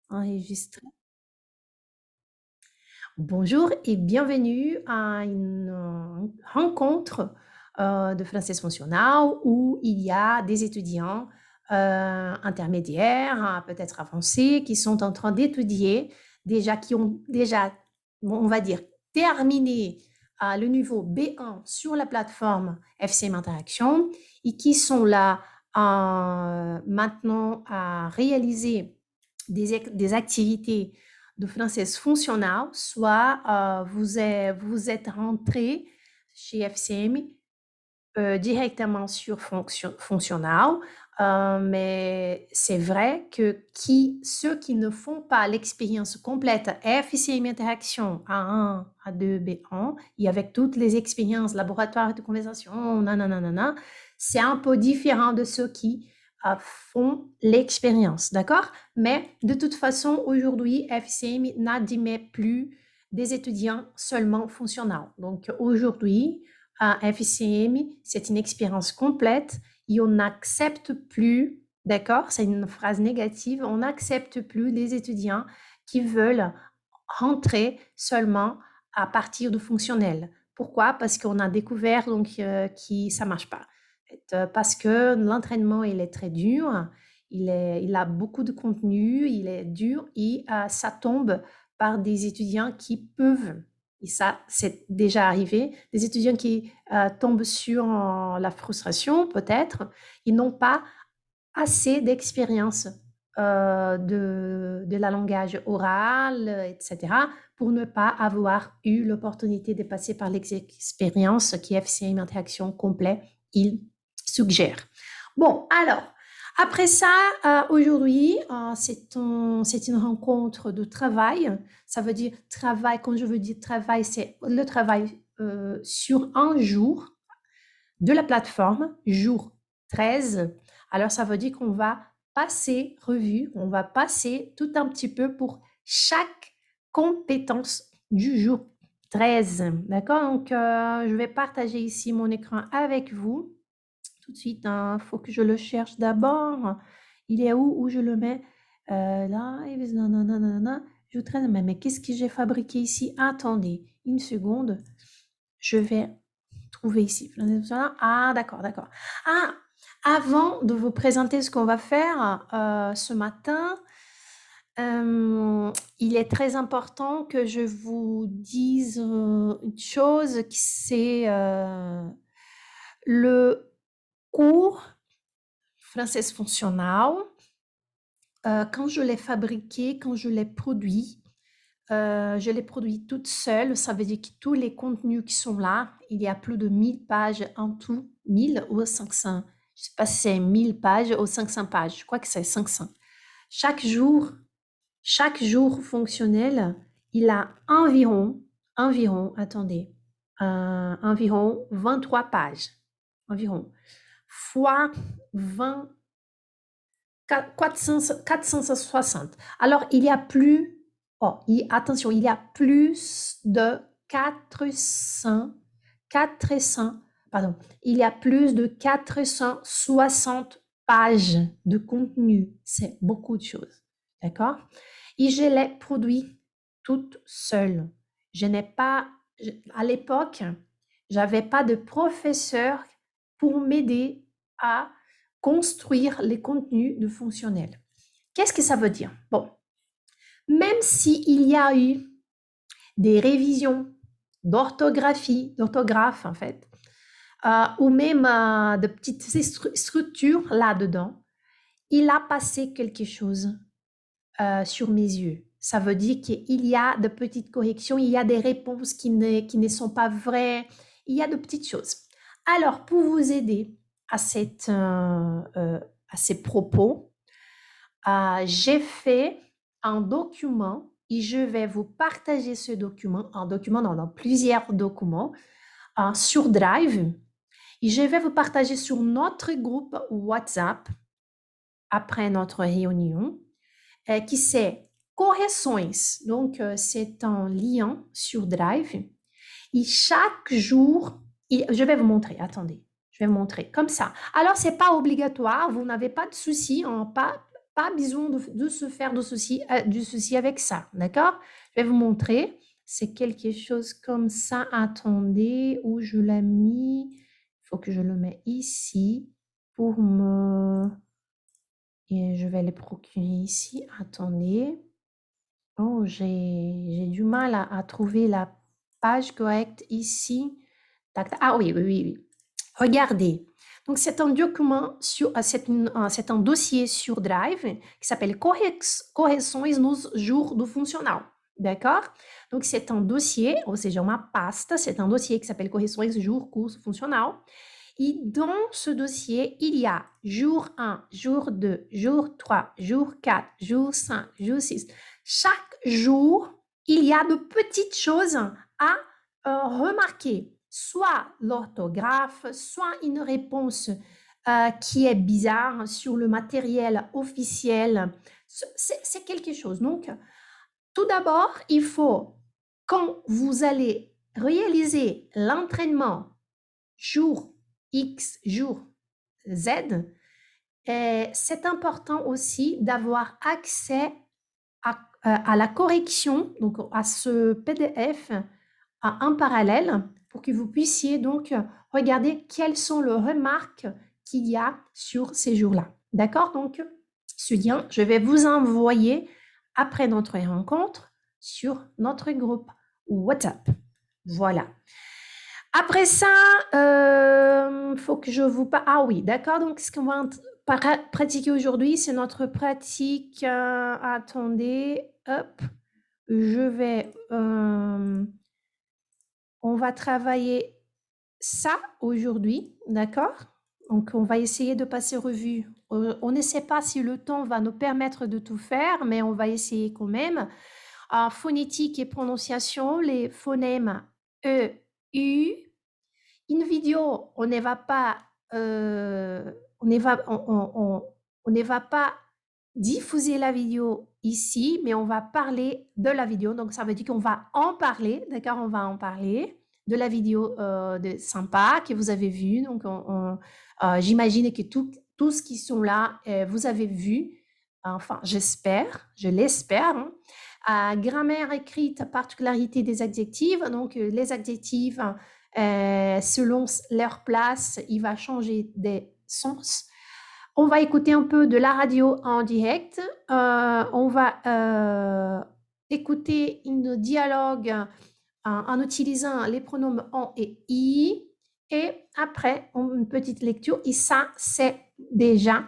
Enregistré. Bonjour et bienvenue à une rencontre de français fonctionnel où il y a des étudiants intermédiaires, peut-être avancés, qui sont en train d'étudier, qui ont déjà, bon, on va dire, terminé le niveau B1 sur la plateforme FCM Interaction et qui sont là maintenant à réaliser des activités de français fonctionnel, soit vous êtes rentré chez FCM directement sur fonctionnel, mais c'est vrai que ceux qui ne font pas l'expérience complète FCM Interaction A1, A2, B1, et avec toutes les expériences, laboratoire de conversation, nanana, c'est un peu différent de ceux qui font l'expérience, d'accord? Mais de toute façon, aujourd'hui, FCM n'admet plus des étudiants seulement fonctionnels. Donc aujourd'hui, à FCM, c'est une expérience complète et on n'accepte plus, d'accord? C'est une phrase négative, on n'accepte plus les étudiants qui veulent rentrer seulement à partir de fonctionnel. Pourquoi? Parce qu'on a découvert donc que ça marche pas. Parce que l'entraînement il est très dur, il a beaucoup de contenu, il est dur et ça tombe par des étudiants qui peuvent, et ça c'est déjà arrivé, des étudiants qui tombent sur la frustration peut-être, ils n'ont pas assez d'expérience de la langage oral, etc., pour ne pas avoir eu l'opportunité de passer par l'expérience qui FCM Interaction complet, il suggère. Bon, alors, après ça, aujourd'hui, c'est une rencontre de travail. Ça veut dire travail, quand je veux dire travail, c'est le travail sur un jour de la plateforme, jour 13. Alors, ça veut dire qu'on va passer revue, on va passer tout un petit peu pour chaque compétence du jour 13. D'accord? Donc, je vais partager ici mon écran avec vous. Tout de suite, il faut que je le cherche d'abord. Il est où je le mets? Là, nanana, jour 13. Mais qu'est-ce que j'ai fabriqué ici? Attendez, une seconde. Je vais trouver ici. Ah, d'accord, d'accord. Ah, avant de vous présenter ce qu'on va faire ce matin, il est très important que je vous dise une chose, qui c'est le cours française fonctionnelle. Quand je l'ai fabriqué, quand je l'ai produit, je l'ai produit toute seule. Ça veut dire que tous les contenus qui sont là, il y a plus de 1000 pages en tout, 1000 ou 500. Je ne sais pas si c'est 1000 pages ou 500 pages. Je crois que c'est 500. Chaque jour fonctionnel, il a attendez, environ 23 pages. Environ. Fois 20, 460. Alors, il y a plus, attention, il y a plus de 400, pardon, il y a plus de 460 pages de contenu. C'est beaucoup de choses, d'accord? Et je l'ai produit toute seule. Je n'ai pas, à l'époque, j'avais pas de professeur pour m'aider à construire les contenus de fonctionnel. Qu'est-ce que ça veut dire? Bon, même s'il y a eu des révisions d'orthographe en fait, ou même de petites structures là-dedans, il a passé quelque chose sur mes yeux. Ça veut dire qu'il y a de petites corrections, il y a des réponses qui ne sont pas vraies, il y a de petites choses. Alors, pour vous aider à ces propos, j'ai fait un document et je vais vous partager ce document, dans plusieurs documents sur Drive. Et je vais vous partager sur notre groupe WhatsApp après notre réunion, qui c'est correções. Donc, c'est un lien sur Drive. Et chaque jour, je vais vous montrer, attendez, je vais vous montrer comme ça. Alors, c'est pas obligatoire, vous n'avez pas de souci, pas pas besoin de se faire de ceci avec ça, d'accord? Je vais vous montrer. C'est quelque chose comme ça. Attendez, où je l'ai mis? Il faut que je le mette ici pour me... Et je vais les procurer ici. Attendez. Oh, j'ai du mal à trouver la page correcte ici. Tac, tac. Ah oui, oui, oui, oui. Regardez. Donc, c'est un document c'est un dossier sur Drive qui s'appelle Correções nos jours do funcional. D'accord? Donc, c'est un dossier, ou seja, uma pasta, c'est un dossier qui s'appelle Correções jour curso funcional. Et dans ce dossier, il y a jour 1, jour 2, jour 3, jour 4, jour 5, jour 6. Chaque jour, il y a de petites choses à remarquer. Soit l'orthographe, soit une réponse qui est bizarre sur le matériel officiel. C'est quelque chose. Donc, tout d'abord, il faut, quand vous allez réaliser l'entraînement jour X, jour Z, c'est important aussi d'avoir accès à la correction, donc à ce PDF en parallèle pour que vous puissiez donc regarder quelles sont les remarques qu'il y a sur ces jours-là. D'accord? Donc, ce lien, je vais vous envoyer après notre rencontre sur notre groupe WhatsApp. Voilà. Après ça, faut que je vous parle. Ah oui, d'accord. Donc, ce qu'on va pratiquer aujourd'hui, c'est notre pratique. Attendez, hop, je vais. On va travailler ça aujourd'hui, d'accord? Donc, on va essayer de passer revue. On ne sait pas si le temps va nous permettre de tout faire, mais on va essayer quand même. En phonétique et prononciation, les phonèmes E, U. Une vidéo, on ne va pas, on ne va pas diffuser la vidéo ici, mais on va parler de la vidéo. Donc, ça veut dire qu'on va en parler, d'accord? On va en parler de la vidéo sympa que vous avez vue. Donc, j'imagine que tous ce qui sont là, vous avez vu. Enfin, j'espère, je l'espère. Grammaire écrite, particularité des adjectifs. Donc, les adjectifs, selon leur place, il va changer des sens. On va écouter un peu de la radio en direct. On va écouter un dialogue en utilisant les pronoms on et i. Et après, une petite lecture. Et ça, c'est déjà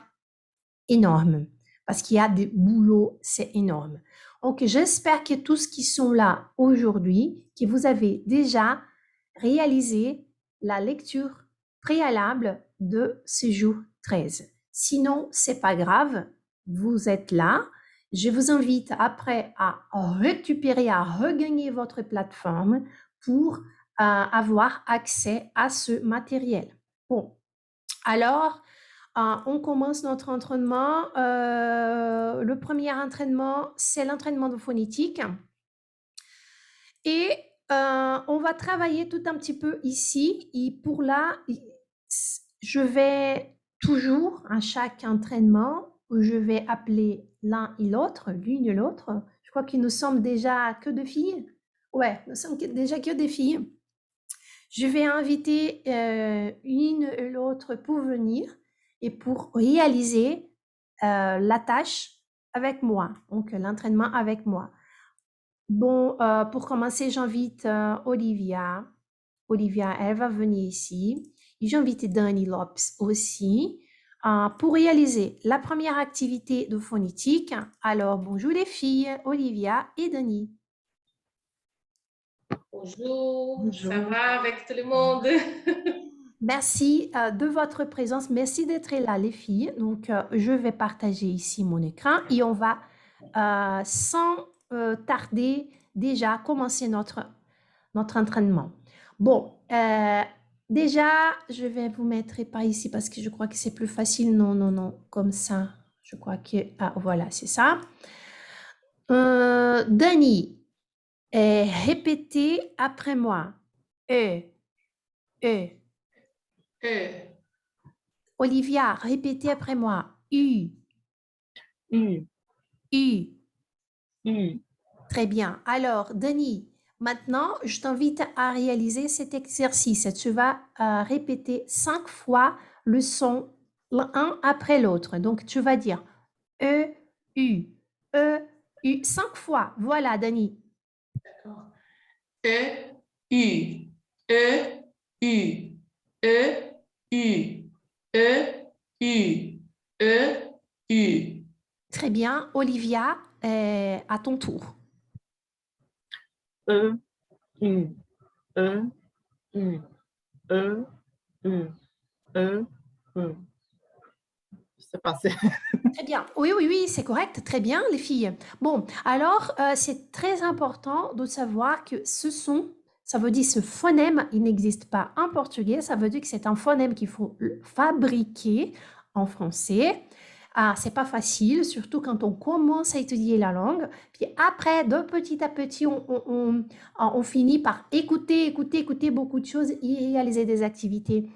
énorme. Parce qu'il y a des boulots, c'est énorme. Donc, j'espère que tous qui sont là aujourd'hui, que vous avez déjà réalisé la lecture préalable de ce jour 13. Sinon, c'est pas grave, vous êtes là. Je vous invite après à récupérer, à regagner votre plateforme pour avoir accès à ce matériel. Bon, alors, on commence notre entraînement. Le premier entraînement, c'est l'entraînement de phonétique. Et on va travailler tout un petit peu ici. Et pour là, je vais toujours, à chaque entraînement, je vais appeler l'un et l'autre, l'une et l'autre. Je crois que nous sommes déjà que deux filles. Ouais, nous sommes déjà que des filles. Je vais inviter une et l'autre pour venir et pour réaliser la tâche avec moi, donc l'entraînement avec moi. Bon, pour commencer, j'invite Olivia. Olivia, elle va venir ici. Et j'invite Dani Lopes aussi pour réaliser la première activité de phonétique. Alors, bonjour les filles, Olivia et Dani. Bonjour, ça va avec tout le monde? Merci de votre présence. Merci d'être là, les filles. Donc, je vais partager ici mon écran et on va, sans tarder, déjà commencer notre entraînement. Bon, déjà, je vais vous mettre par ici parce que je crois que c'est plus facile. Non, non, non, comme ça. Je crois que... Ah, voilà, c'est ça. Dani, répétez après moi. E, E. E, Olivia, répétez après moi. U. U, U. U, Très bien. Alors, Denis, maintenant, je t'invite à réaliser cet exercice. Tu vas répéter 5 fois le son l'un après l'autre. Donc, tu vas dire E, U, E, U, 5 fois. Voilà, Denis. D'accord. E, U, E, U, E, U, E, U, E, U. Très bien. Olivia, à ton tour. E, U, E, U, E, U, E, U. C'est passé. Très bien. Oui, oui, oui, c'est correct. Très bien, les filles. Bon, alors, c'est très important de savoir que ce son, ça veut dire ce phonème, il n'existe pas en portugais. Ça veut dire que c'est un phonème qu'il faut fabriquer en français. Ah, c'est pas facile, surtout quand on commence à étudier la langue. Puis après, de petit à petit, on finit par écouter, écouter, écouter beaucoup de choses et réaliser des activités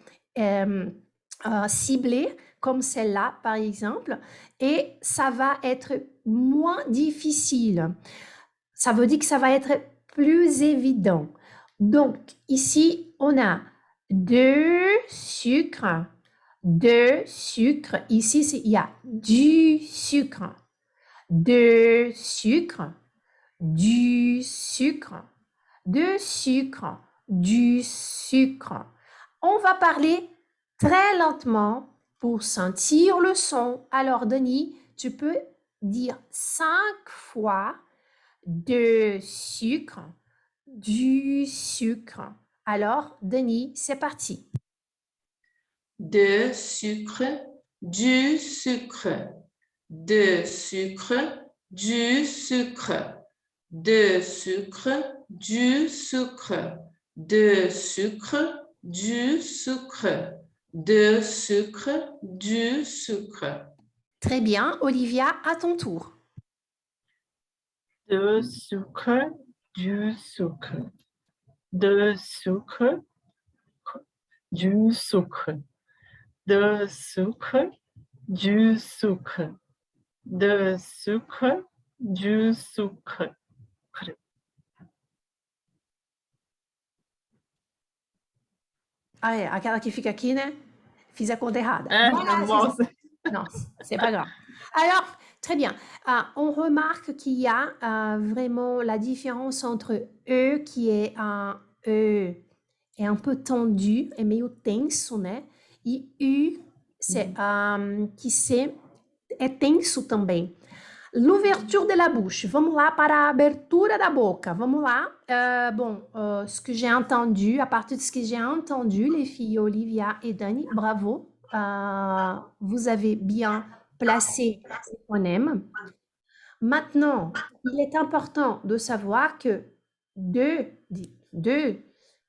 ciblées, comme celle-là, par exemple, et ça va être moins difficile. Ça veut dire que ça va être plus évident. Donc, ici, on a deux sucres, deux sucres. Ici, il y a du sucre, deux sucres, du sucre, deux sucres, du sucre. On va parler très lentement pour sentir le son. Alors, Denis, tu peux dire 5 fois de sucre, du sucre. Alors, Denis, c'est parti. De sucre, du sucre. De sucre, du sucre. De sucre, du sucre. De sucre, du sucre. De sucre, du sucre. Très bien. Olivia, à ton tour. De sucre, du sucre. De sucre, du sucre. De sucre, du sucre. De sucre, du sucre. Ah, é, aquela que fica aqui, né? Fiz a conta errada. Voilà, moi aussi. non, c'est pas grave. Alors, très bien. On remarque qu'il y a vraiment la différence entre E, qui est un E est un peu tendu, é meio tenso, né? E U, é tenso também. L'ouverture de la bouche. Vamos lá para a abertura da boca. Vamos lá. Ce que j'ai entendu, à partir de ce que j'ai entendu, les filles Olivia et Dani, bravo. Vous avez bien placé ces phonèmes. Maintenant, il est important de savoir que deux,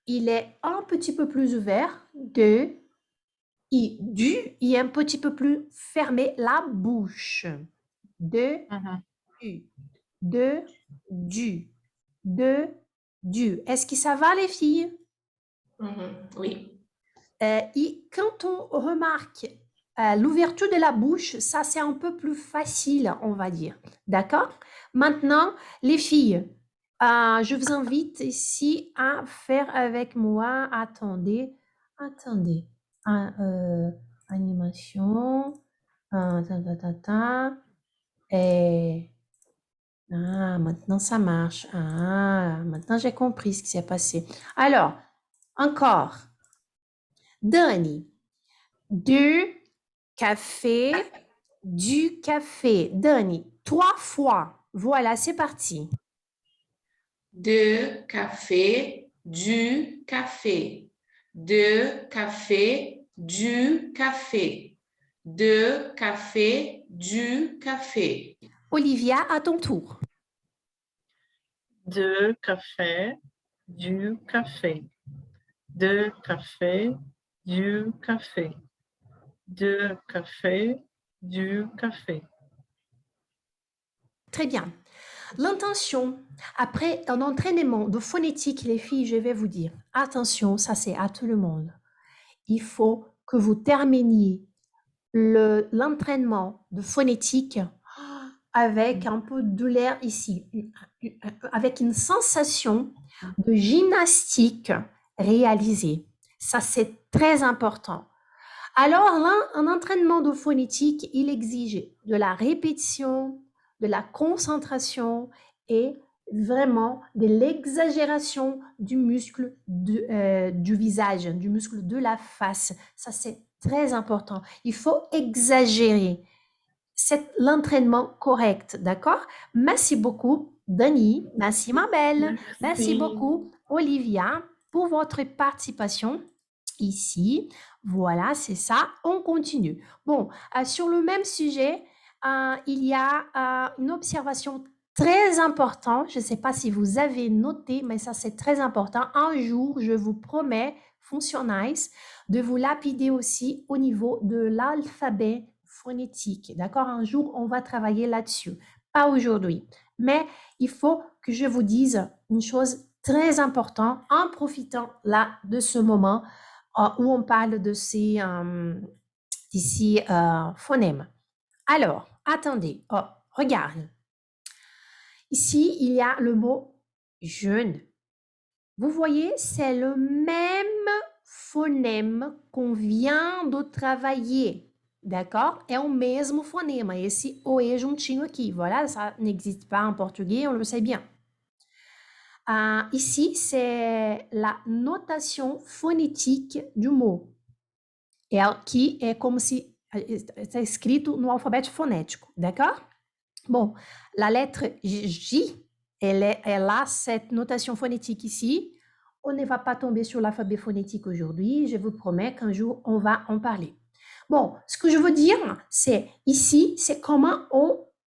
il est un petit peu plus ouvert. Du, il est un petit peu plus fermé la bouche. De, de, du. Est-ce que ça va, les filles? Oui. Et quand on remarque l'ouverture de la bouche, ça c'est un peu plus facile, on va dire. D'accord? Maintenant, les filles, je vous invite ici à faire avec moi. Attendez. Animation. Et maintenant ça marche. Maintenant j'ai compris ce qui s'est passé. Alors, encore. Dani, du café, du café. Dani, 3 fois. Voilà, c'est parti. De café, du café. De café, du café. De café, du café. Olivia, à ton tour. De café, du café. De café, du café. De café, du café. Très bien. L'intention, après un entraînement de phonétique, les filles, je vais vous dire, attention, ça c'est à tout le monde. Il faut que vous terminiez l'entraînement de phonétique avec un peu de douleur ici, avec une sensation de gymnastique réalisée. Ça, c'est très important. Alors là, un entraînement de phonétique, il exige de la répétition, de la concentration et vraiment de l'exagération du muscle du visage, du muscle de la face. Ça, c'est très important. Il faut exagérer. C'est l'entraînement correct, d'accord? Merci beaucoup, Dani. Merci, ma belle. Merci Merci. beaucoup, Olivia, pour votre participation ici. Voilà, c'est ça. On continue. Bon, sur le même sujet, il y a une observation très importante. Je ne sais pas si vous avez noté, mais ça, c'est très important. Un jour, je vous promets, Functionize, de vous lapider aussi au niveau de l'alphabet phonétique. D'accord? Un jour, on va travailler là-dessus. Pas aujourd'hui. Mais il faut que je vous dise une chose très importante en profitant là de ce moment où on parle de ces phonèmes. Alors, attendez. Oh, regarde. Ici, il y a le mot jeune. Vous voyez, c'est le même phonème qu'on vient de travailler. D'accord? É o mesmo fonema, esse OE juntinho aqui. Voilà, ça n'existe pas en portugais, on le sait bien. Ici, c'est la notation phonétique du mot, que é como se está escrito no alfabeto fonético, d'accord? Bon, la lettre J, elle a cette notation phonétique ici. On ne va pas tomber sur l'alphabet phonétique aujourd'hui. Je vous promets qu'un jour, on va en parler. Bon, ce que je veux dire, c'est ici, c'est comment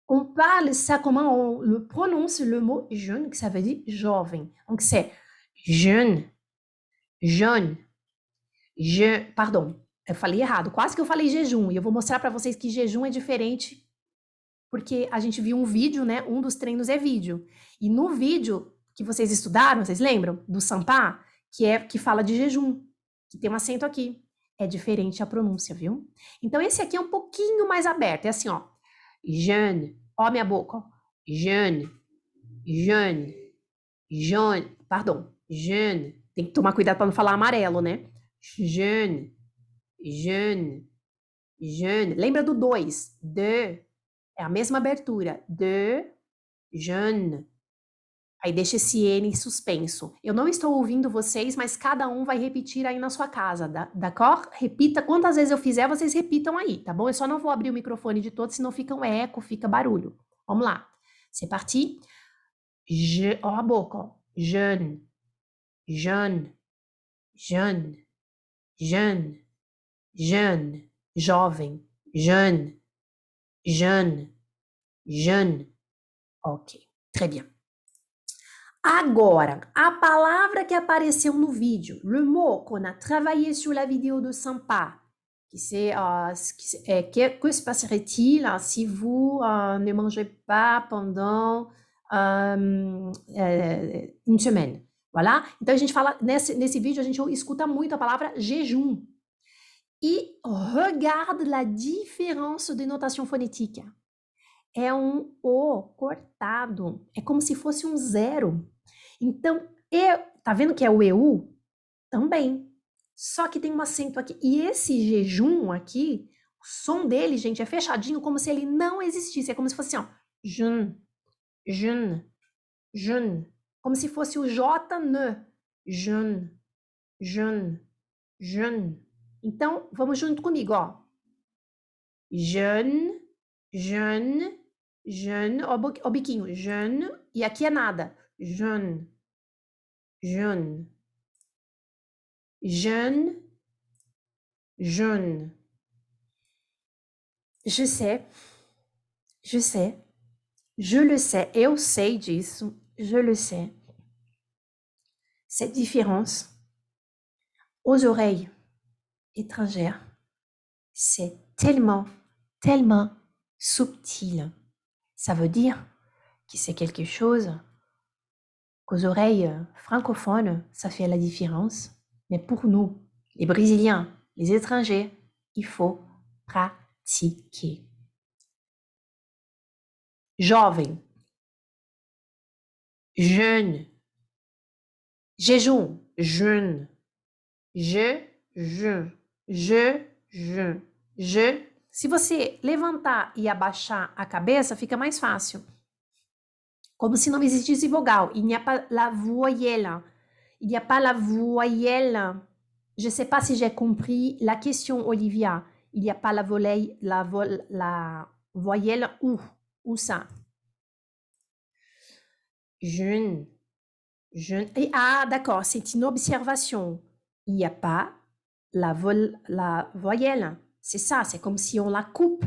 on parle ça, comment on le prononce le mot jeune, que ça veut dire jovem. Donc, c'est jeune, jeune, pardon, eu falei errado, quase que eu falei jejum. E eu vou mostrar para vocês que jejum é diferente, porque a gente viu um vídeo, né? Um dos treinos é vídeo. E no vídeo que vocês estudaram, vocês lembram? Do Sampá, que fala de jejum, que tem um acento aqui. É diferente a pronúncia, viu? Então, esse aqui é um pouquinho mais aberto. É assim, ó. Jeune. Ó minha boca, ó. Jeune. Jeune. Jeune. Pardon. Jeune. Tem que tomar cuidado para não falar amarelo, né? Jeune. Jeune. Jeune. Lembra do 2? De. É a mesma abertura. De. Jeune. Aí deixa esse N em suspenso. Eu não estou ouvindo vocês, mas cada um vai repetir aí na sua casa, d'accord? Repita, quantas vezes eu fizer, vocês repitam aí, tá bom? Eu só não vou abrir o microfone de todos, senão fica um eco, fica barulho. Vamos lá. C'est parti. Ó a boca, ó. Jeune, jeune, jeune, jeune, jeune, jovem, jeune, jeune, jeune. Ok, très bien. Agora, a palavra que apareceu no vídeo, le mot qu'on a travaillé sur la vidéo de Sampa, que se passerait-il si vous ne mangez pas pendant une semaine? Voilà. Então, a gente fala, nesse vídeo, a gente escuta muito a palavra jejum. E regarde la différence de notation phonétique. É um O cortado. É como se fosse um zero. Então, tá vendo que é o EU? Também. Só que tem um acento aqui. E esse jejum aqui, o som dele, gente, é fechadinho, como se ele não existisse. É como se fosse assim, ó. Jun, jun, jun. Como se fosse o J-N. Jun, jun, jun. Então, vamos junto comigo, ó. Jeune, jeune, jeune. Ó o biquinho. Jeune. E aqui é nada. Jeune. Jeune. Jeune. Jeune. Je sais. Je sais. Je le sais. Eu sei disso. Je le sais. Cette différence aux oreilles étrangères, c'est tellement, tellement subtil. Ça veut dire que c'est quelque chose qu'aux oreilles francophones, ça fait la différence. Mais pour nous, les Brésiliens, les étrangers, il faut pratiquer. jovem, jeune, jejum, jeune, je. Se você levantar e abaixar a cabeça, fica mais fácil. Comme si non existisse vogal. Il n'y a pas la voyelle. Il n'y a pas la voyelle. Je ne sais pas si j'ai compris la question, Olivia. Il n'y a pas la voyelle où? Où ça? Jeune. Jeune. Et, ah, d'accord, c'est une observation. Il n'y a pas la voyelle. C'est ça, c'est comme si on la coupe.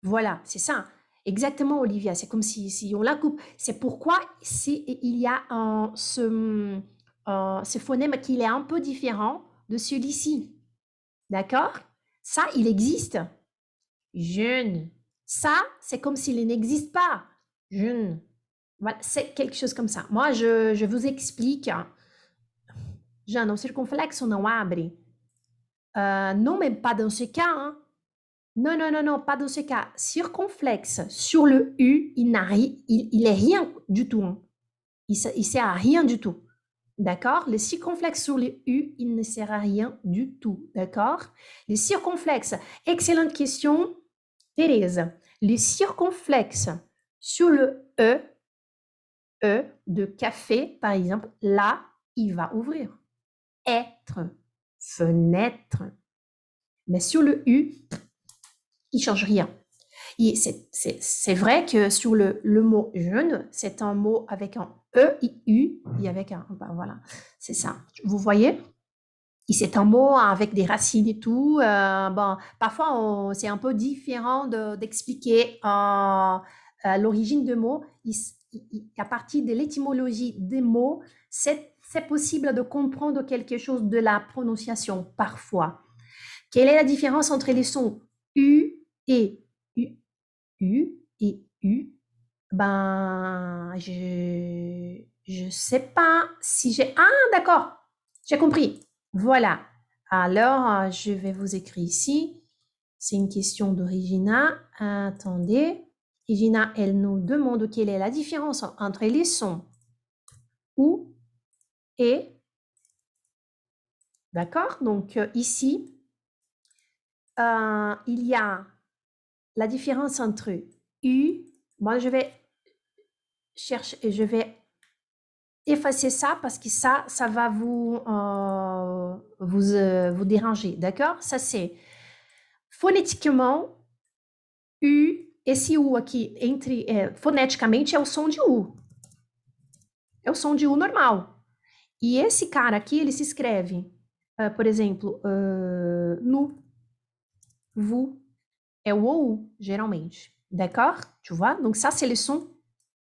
Voilà, c'est ça. Exactement, Olivia, c'est comme si on la coupe. C'est pourquoi il y a ce phonème qui est un peu différent de celui-ci. D'accord? Ça, il existe. Jeune. Ça, c'est comme s'il n'existe pas. Jeune. Voilà, c'est quelque chose comme ça. Moi, je vous explique. Jana, o circunflexo não abre? Non, mais pas dans ce cas. Hein. Non, non, non, non, pas dans ce cas. Circonflexe sur le U, il est rien du tout. Hein. Il sert à rien du tout. D'accord? Le circonflexe sur le U, il ne sert à rien du tout. D'accord? Les circonflexes, excellente question, Thérèse. Les circonflexes sur le E de café, par exemple, là, il va ouvrir. Être, fenêtre. Mais sur le U, il ne change rien. C'est vrai que sur le mot jeune, c'est un mot avec un E-I-U et avec un... Ben voilà, c'est ça. Vous voyez? Et c'est un mot avec des racines et tout. Bon, parfois, c'est un peu différent d'expliquer l'origine de mots. À partir de l'étymologie des mots, c'est possible de comprendre quelque chose de la prononciation parfois. Quelle est la différence entre les sons U et U? U et U? Ben, je sais pas si j'ai... Ah, d'accord, j'ai compris. Voilà. Alors, je vais vous écrire ici. C'est une question de Regina. Attendez. Regina, elle nous demande quelle est la différence entre les sons OU et. D'accord? Donc, ici, il y a la différence entre U. Moi, je vais chercher et je vais effacer ça parce que ça va vous déranger. D'accord? Ça, c'est fonétiquement U. Esse U aqui, foneticamente, é o som de U. É o som de U normal. E esse cara aqui, ele se escreve, por exemplo, nu, vous, é o OU, geralmente. D'accord? Tu vois? Donc, ça, c'est le son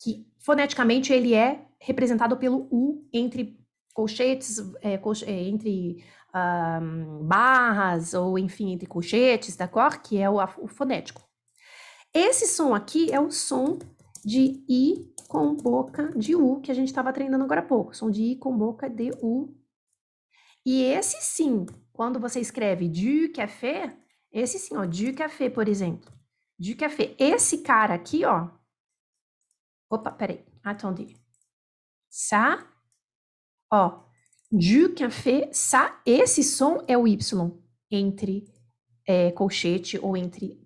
que, foneticamente, ele é representado pelo U entre colchetes, entre barras, ou enfim, entre colchetes, d'accord? Que é o fonético. Esse som aqui é o som de I com boca de U, que a gente estava treinando agora há pouco. Som de I com boca de U. E esse sim, quando você escreve du café, esse sim, ó, du café, por exemplo. Du café. Esse cara aqui, ó. Opa, peraí. Attendez. Ça, ó. Du café, ça, esse som é o Y entre colchete ou entre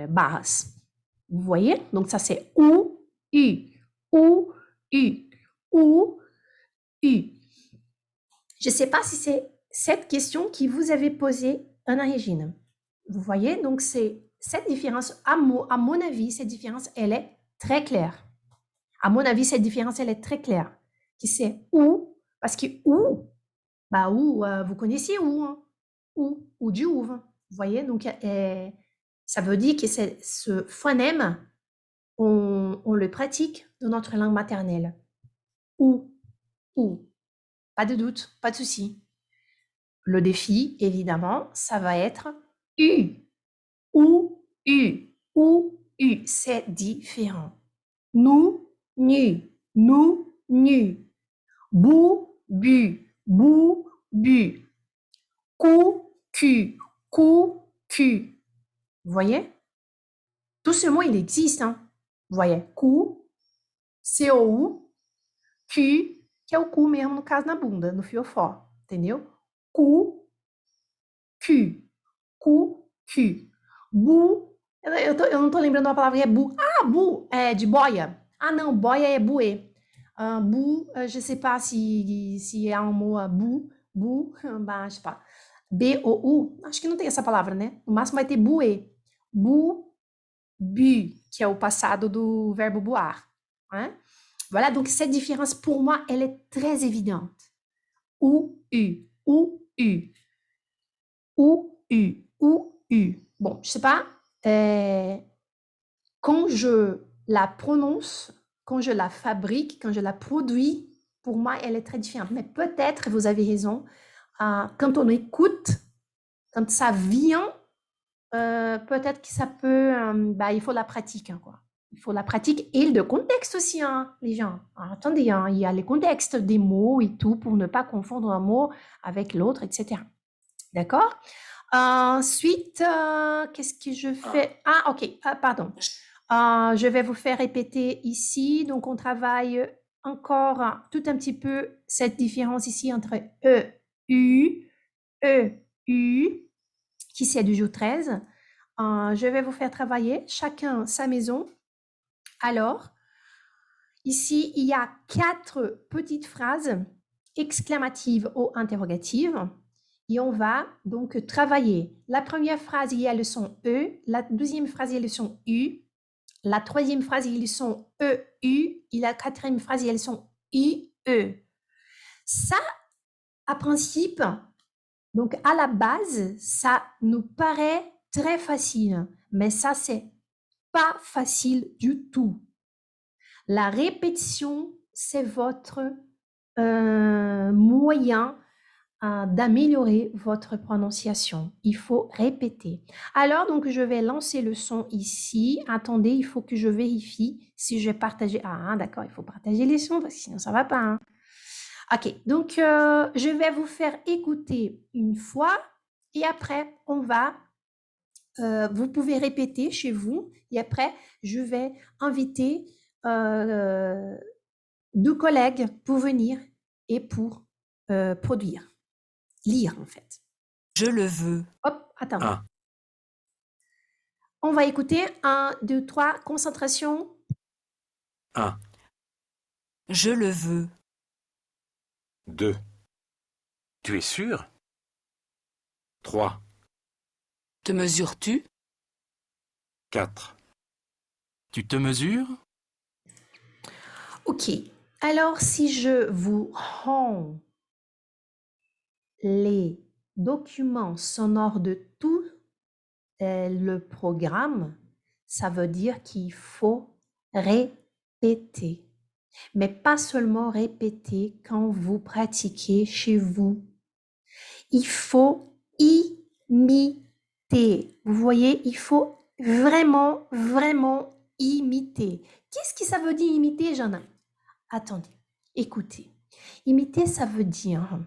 barras. Vous voyez? Donc, ça, c'est OU, U, OU, U, OU, U. Je ne sais pas si c'est cette question qui vous avez posée, Anna-Régine. Vous voyez? Donc, c'est cette différence, à mon avis, cette différence, elle est très claire. À mon avis, cette différence, elle est très claire. Qui c'est OU, parce que OU, bah OU, vous connaissiez OU, hein? Ou du OU. Vous voyez? Donc, ça veut dire que ce phonème, on le pratique dans notre langue maternelle. Ou. Pas de doute, pas de souci. Le défi, évidemment, ça va être U. Ou, U. Ou, U. C'est différent. Nous, nu. Nous, nu. Bou, bu. Bou, bu. Cou, cu. Cou, cu. Vous voyez? Tout ce mot, il existe, hein? Vous voyez? Cu, C-O-U, Q, que é o cu mesmo, no caso, na bunda, no fiofó. Entendeu? Cu, Q. Cu, Q. Bu, eu não tô lembrando a palavra que é bu. Ah, bu, é de boia. Ah, não, boia é bué. Bu, je sais pas se é um mot bu, bah, je sais pas. B-O-U, acho que não tem essa palavra, né? No máximo vai ter bué. Bu, bu, que é o passado do verbo boire. Hein? Voilà, donc cette différence, pour moi, elle est très évidente. Ou, U, ou, U. Ou, U, ou, U. Bon, je sais pas. Quand je la prononce, quand je la fabrique, quand je la produis, pour moi, elle est très différente. Mais peut-être, vous avez raison, quand on écoute, quand ça vient, peut-être que ça peut, il faut la pratique, hein, quoi. Il faut la pratique et le contexte aussi, hein, les gens. Alors, attendez, hein, il y a les contextes des mots et tout pour ne pas confondre un mot avec l'autre, etc. D'accord? Ensuite, qu'est-ce que je fais? Ah, ok, pardon. Je vais vous faire répéter ici. Donc, on travaille encore tout un petit peu cette différence ici entre E, U, qui c'est du jour 13. Je vais vous faire travailler chacun sa maison. Alors, ici, il y a 4 petites phrases exclamatives ou interrogatives. Et on va donc travailler. La première phrase, il y a le son E. La deuxième phrase, il y a le son U. La troisième phrase, il y a le son E-U. Et la quatrième phrase, il y a le son I-E. Ça, à principe, donc à la base, ça nous paraît très facile. Mais ça, c'est pas facile du tout. La répétition, c'est votre moyen d'améliorer votre prononciation. Il faut répéter. Alors, donc, je vais lancer le son ici. Attendez, il faut que je vérifie si je vais partager. Ah, d'accord, il faut partager les sons parce que sinon, ça ne va pas. Hein. OK, donc, je vais vous faire écouter une fois et après, on va... vous pouvez répéter chez vous et après, je vais inviter 2 collègues pour venir et pour produire. Lire, en fait. Je le veux. Hop, attendez. 1, On va écouter 1, 2, 3, concentration. 1, Je le veux. 2. Tu es sûr? 3, Te mesures-tu? 4. Tu te mesures? OK. Alors, si je vous rends les documents sonores de tout le programme, ça veut dire qu'il faut répéter. Mais pas seulement répéter quand vous pratiquez chez vous. Il faut imiter. Vous voyez, il faut vraiment, vraiment imiter. Qu'est-ce que ça veut dire imiter, Jana? Attendez, écoutez. Imiter, ça veut dire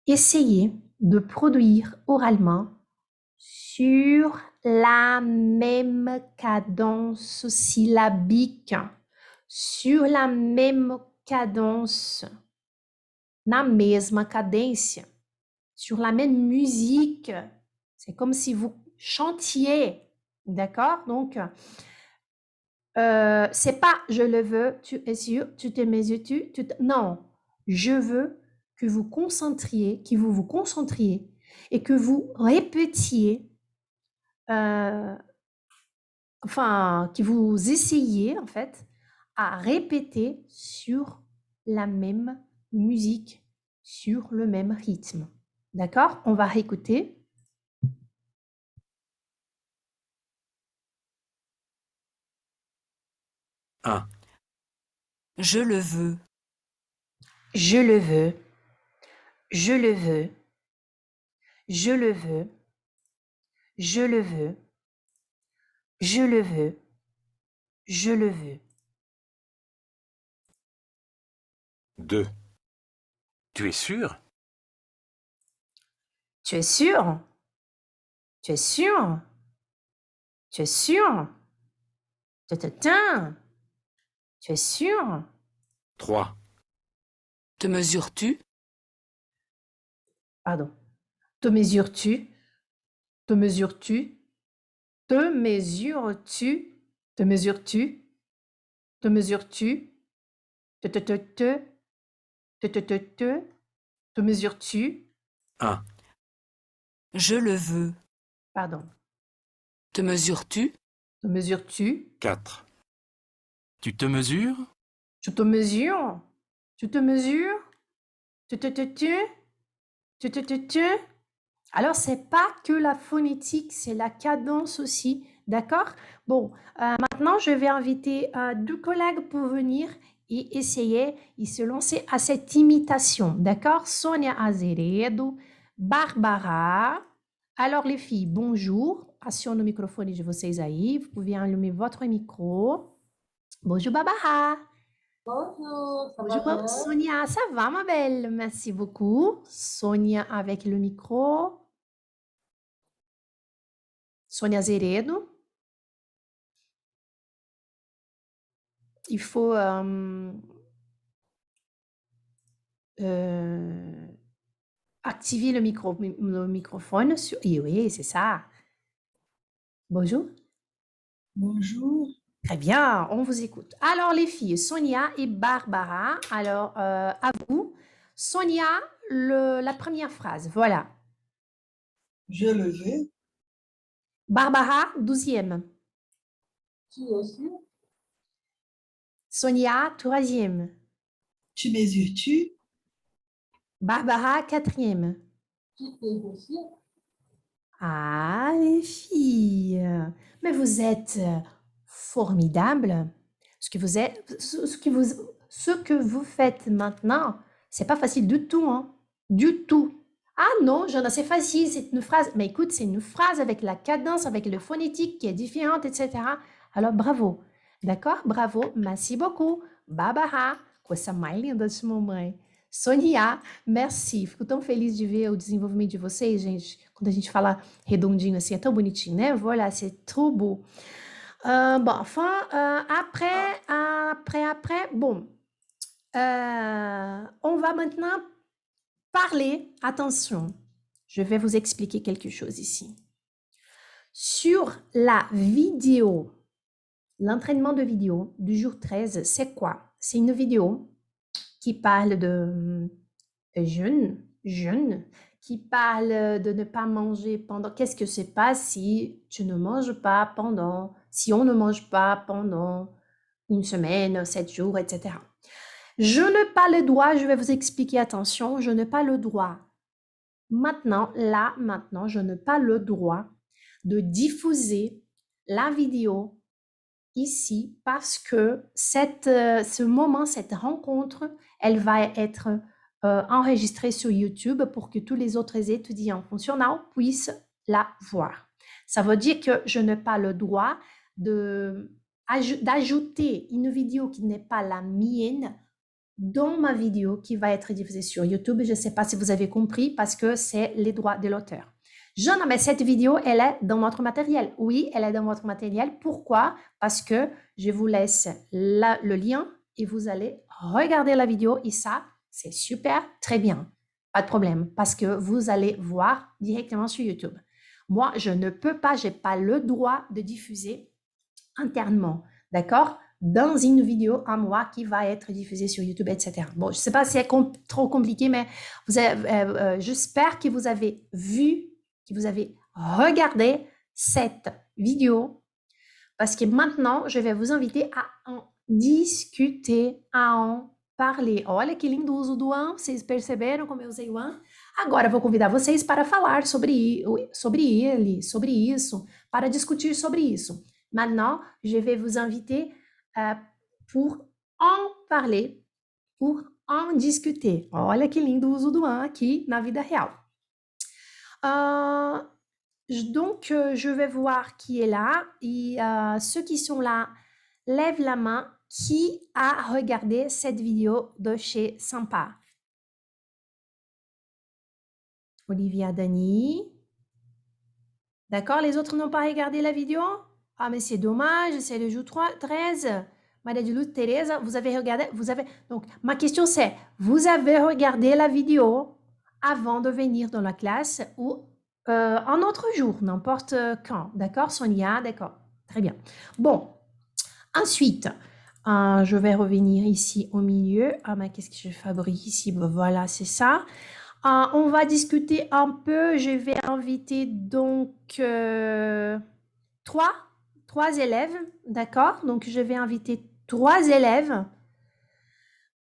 essayer de produire oralement sur la même cadence syllabique, sur la même cadence, na mesma cadência, sur la même musique. C'est comme si vous chantiez, d'accord? Donc, c'est pas je le veux, tu es sûr, tu te mesures, non, je veux que vous concentriez, que vous vous concentriez et que vous répétiez, que vous essayiez en fait à répéter sur la même musique, sur le même rythme. D'accord? On va réécouter. Un. Je le veux. Je le veux. Je le veux. Je le veux. Je le veux. Je le veux. Je le veux. 2. Tu es sûr? Tu es sûr? Tu es sûr? Tu es sûr? Tiens, tu es sûr? 3, Te mesures-tu? Pardon. Te mesures-tu? Te mesures-tu? Te mesures-tu? Te mesures-tu? Te mesures-tu? Te, te, te, te, te, te, te, te. Te mesures-tu? 1, Je le veux. Pardon. Te mesures-tu? Te mesures-tu? 4, Tu te mesures? Tu te mesures? Tu te mesures? Tu te, te, tu? Tu te, te, tu? Alors, c'est pas que la phonétique, c'est la cadence aussi, d'accord? Bon, maintenant, je vais inviter deux collègues pour venir et essayer et se lancer à cette imitation, d'accord? Sonia Azeredo, Barbara. Alors, les filles, bonjour. Acione o microfone de vocês aí. Vous pouvez allumer votre micro. Bonjour, Barbara. Bonjour, ça va Bonjour, bien? Sonia. Ça va, ma belle? Merci beaucoup. Sonia avec le micro. Sonia Azeredo. Il faut activer le microphone. Oui, c'est ça. Bonjour. Bonjour. Très bien, on vous écoute. Alors, les filles, Sonia et Barbara. Alors, à vous. Sonia, la première phrase. Voilà. Je le veux. Barbara, 12e. Tu aussi? Sonia, 3e. Tu mesures-tu? Barbara, 4e. Tu fais aussi? Ah, les filles, mais vous êtes formidables. Ce que vous faites maintenant, c'est pas facile du tout, hein, du tout. Ah non, j'en ai, c'est facile, c'est une phrase. Mais écoute, c'est une phrase avec la cadence, avec le phonétique qui est différente, etc. Alors, bravo. D'accord? Bravo. Merci beaucoup. Barbara, coisa mais linda de mamãe. Sonia, merci. Fico tão feliz de ver o desenvolvimento de vocês, gente. Quando a gente fala redondinho assim, é tão bonitinho, né? Voilà, c'est trop beau. Bon, enfin, après, bon, on va maintenant parler. Attention, je vais vous expliquer quelque chose ici. Sur la vidéo, l'entraînement de vidéo du jour 13, c'est quoi? C'est une vidéo qui parle de jeûne, qui parle de ne pas manger pendant. Qu'est-ce que c'est pas si tu ne manges pas pendant, si on ne mange pas pendant une semaine, 7 jours, etc. Je n'ai pas le droit, je vais vous expliquer, attention, je n'ai pas le droit. Maintenant, je n'ai pas le droit de diffuser la vidéo ici parce que ce moment, cette rencontre, elle va être enregistrée sur YouTube pour que tous les autres étudiants fonctionnels puissent la voir. Ça veut dire que je n'ai pas le droit d'ajouter une vidéo qui n'est pas la mienne dans ma vidéo qui va être diffusée sur YouTube. Je ne sais pas si vous avez compris parce que c'est les droits de l'auteur. Jean, mais cette vidéo, elle est dans votre matériel. Oui, elle est dans votre matériel. Pourquoi? Parce que je vous laisse le lien et vous allez regarder la vidéo et ça, c'est super, très bien. Pas de problème parce que vous allez voir directement sur YouTube. Moi, je ne peux pas, je n'ai pas le droit de diffuser internement, d'accord? Dans une vidéo à moi qui va être diffusée sur YouTube, etc. Bon, je ne sais pas si c'est trop compliqué, mais j'espère que vous avez vu, que vous avez regardé cette vidéo, parce que maintenant, je vais vous inviter à en discuter, à en parler. Olha que lindo o uso do an, vocês perceberam como eu usei o an? Agora, eu vou convidar vocês para falar sobre isso, para discutir sobre isso. Maintenant, je vais vous inviter pour en parler, pour en discuter. Olha que lindo o uso do an aqui na vida real. Donc, je vais voir qui est là et ceux qui sont là, lève la main. Qui a regardé cette vidéo de chez Sympa? Olivia, Dani. D'accord, les autres n'ont pas regardé la vidéo? Ah, mais c'est dommage, c'est le jour 13. Maria de Luz, Teresa, vous avez regardé, Donc, ma question c'est, vous avez regardé la vidéo avant de venir dans la classe ou un autre jour, n'importe quand, d'accord, Sonia, d'accord, très bien. Bon, ensuite, je vais revenir ici au milieu. Ah, mais qu'est-ce que je fabrique ici? Ben, voilà, c'est ça. On va discuter un peu. Je vais inviter donc trois élèves, d'accord? Donc, je vais inviter 3 élèves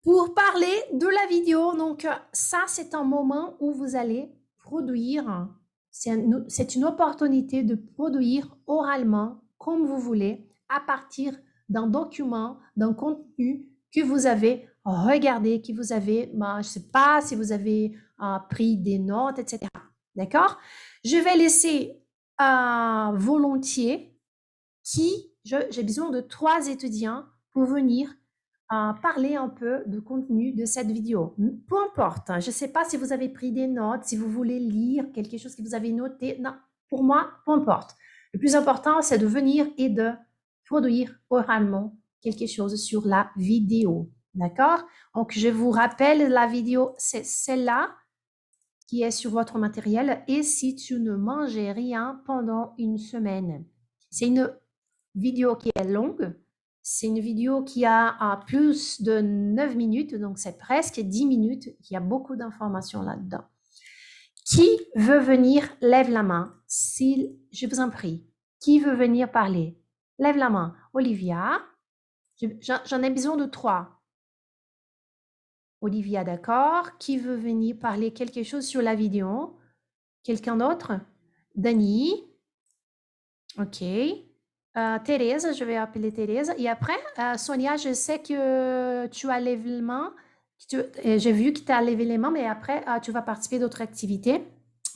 pour parler de la vidéo. Donc, ça, c'est un moment où vous allez produire. C'est une opportunité de produire oralement, comme vous voulez, à partir d'un document, d'un contenu que vous avez regardé, que vous avez, je ne sais pas si vous avez pris des notes, etc. D'accord? Je vais laisser volontiers j'ai besoin de 3 étudiants pour venir parler un peu du contenu de cette vidéo. Peu importe, hein, je ne sais pas si vous avez pris des notes, si vous voulez lire quelque chose que vous avez noté. Non, pour moi, peu importe. Le plus important, c'est de venir et de produire oralement quelque chose sur la vidéo. D'accord? Donc, je vous rappelle, la vidéo, c'est celle-là qui est sur votre matériel. Et si tu ne mangeais rien pendant une semaine. C'est une vidéo qui est longue. C'est une vidéo qui a plus de 9 minutes, donc c'est presque 10 minutes. Il y a beaucoup d'informations là-dedans. Qui veut venir? Lève la main. Je vous en prie. Qui veut venir parler? Lève la main. Olivia. J'en ai besoin de 3. Olivia, d'accord. Qui veut venir parler quelque chose sur la vidéo? Quelqu'un d'autre? Dani. Ok. Thérèse, je vais appeler Thérèse. Et après, Sonia, je sais que tu as levé les mains. J'ai vu que tu as levé les mains, mais après, tu vas participer à d'autres activités.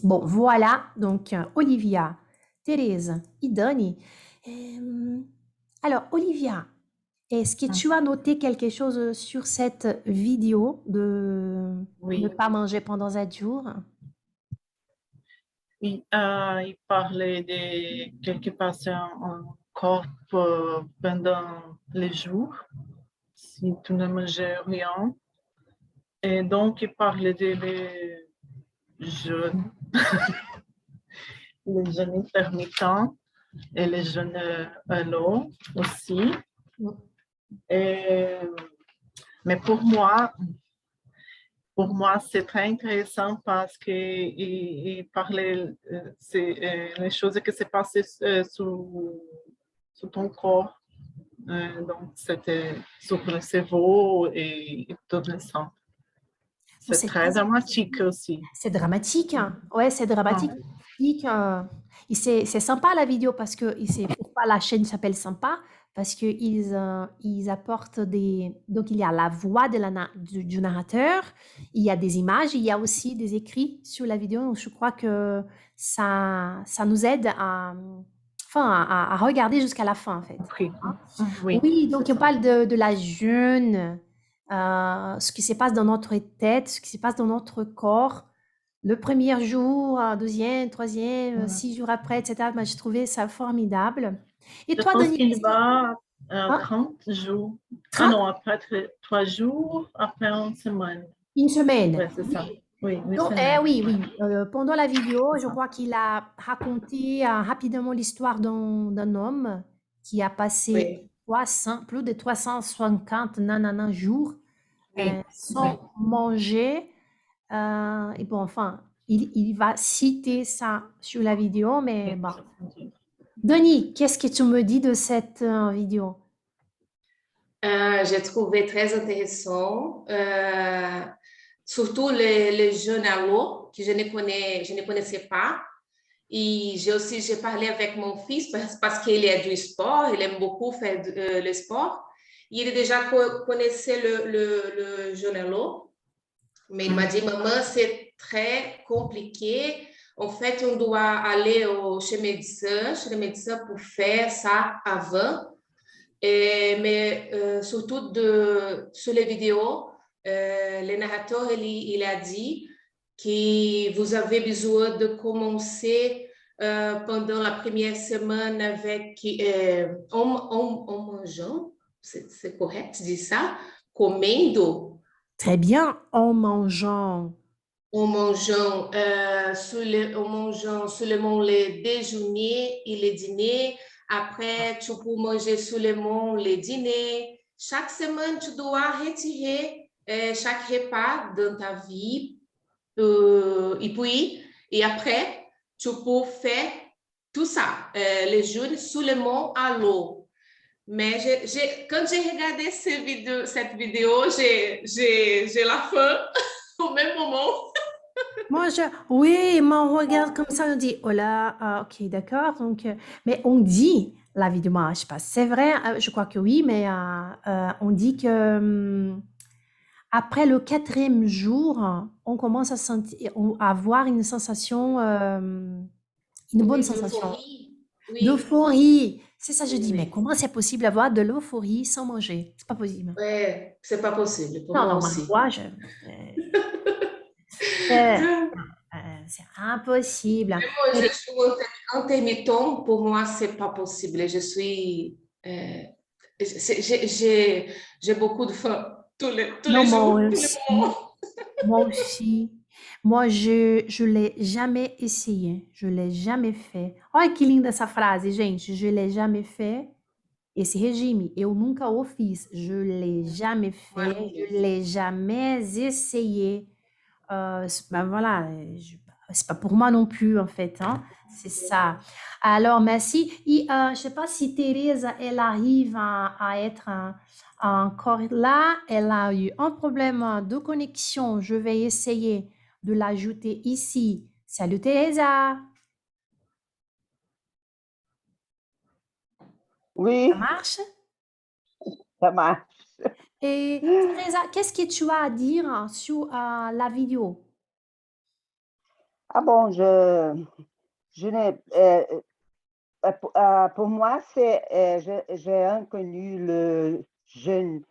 Bon, voilà. Donc, Olivia, Thérèse et Dani. Alors, Olivia, est-ce que tu as noté quelque chose sur cette vidéo de Oui. ne pas manger pendant 7 jours? Oui, il parlait de quelques patients encore pendant les jours, si tu ne mangeais rien. Et donc, il parlait de les jeûnes, les jeûnes intermittents et les jeûnes à l'eau aussi. Mais pour moi, c'est très intéressant parce qu'il parlait les choses qui se passaient sur ton corps. Donc, c'était sur le cerveau et tout le sang. C'est très dramatique aussi. C'est dramatique, hein. Ouais, c'est dramatique. Et c'est sympa la vidéo parce que pourquoi la chaîne s'appelle Sympa? Parce qu'ils apportent donc il y a la voix du narrateur, il y a des images, il y a aussi des écrits sur la vidéo. Donc je crois que ça nous aide à regarder jusqu'à la fin en fait. Oui, Oui, donc on parle de la jeûne, ce qui se passe dans notre tête, ce qui se passe dans notre corps. Le premier jour, deuxième, troisième, 6 jours après, etc. Moi, j'ai trouvé ça formidable. Et je toi, pense Denis, qu'il va Hein? 30 jours. 30? Non, après 3 jours, après une semaine. Une semaine. Ouais, c'est ça. Oui, une Donc, semaine. oui. Pendant la vidéo, je crois qu'il a raconté rapidement l'histoire d'un homme qui a passé plus de 350 jours sans manger. Et bon, enfin, il va citer ça sur la vidéo, mais bon. Denis, qu'est-ce que tu me dis de cette vidéo? J'ai trouvé très intéressant, surtout les jeunes à l'eau, que je ne connaissais pas. Et j'ai parlé avec mon fils parce qu'il est du sport, il aime beaucoup faire le sport. Et il déjà connaissait le jeune à l'eau. Mais il m'a dit, maman, c'est très compliqué. En fait, on doit aller chez le médecin pour faire ça avant. Mais surtout sur les vidéos, le narrateur il a dit que vous avez besoin de commencer pendant la première semaine avec en mangeant, c'est correct de dire ça? Comendo, Très bien, en mangeant. en mangeant seulement le déjeuner et le dîner. Après, tu peux manger seulement le dîner. Chaque semaine, tu dois retirer chaque repas dans ta vie. Et après, tu peux faire tout ça, les jours seulement à l'eau. Mais quand j'ai regardé cette vidéo, j'ai la faim au même moment. Oui, mais on regarde comme ça, on dit, oh là, ok, d'accord. Donc, mais on dit, la vie de moi, je sais pas, c'est vrai, je crois que oui, mais on dit que après le 4e jour, on commence à sentir, à avoir une sensation, une bonne Oui, sensation d'euphorie. Oui, d'euphorie. C'est ça, je oui, dis, mais oui. comment c'est possible d'avoir de l'euphorie sans manger? C'est pas possible. Ouais, c'est pas possible pour Non, moi non, aussi. moi, c'est c'est impossible. Moi, je Mais suis intermittent, pour moi, c'est pas possible. Je suis, j'ai beaucoup de faim tous non, les jours, moi tous les aussi. moments. Moi aussi. Moi, je l'ai jamais essayé. Je l'ai jamais fait. Olha que linda essa frase, gente. Je l'ai jamais fait. Esse regime, eu nunca o fiz. Je l'ai jamais Moi fait. non Je plus. l'ai jamais essayé. Ben voilà, c'est pas pour moi non plus, en fait, hein. C'est ça. Alors, merci. Et je sais pas si Teresa, elle arrive à être encore là. Elle a eu un problème de connexion. Je vais essayer de l'ajouter ici. Salut Teresa, ça Oui, marche? ça marche. Et Teresa, qu'est-ce que tu as à dire sur la vidéo? Ah bon, je n'ai, pour moi, j'ai inconnu le jeûne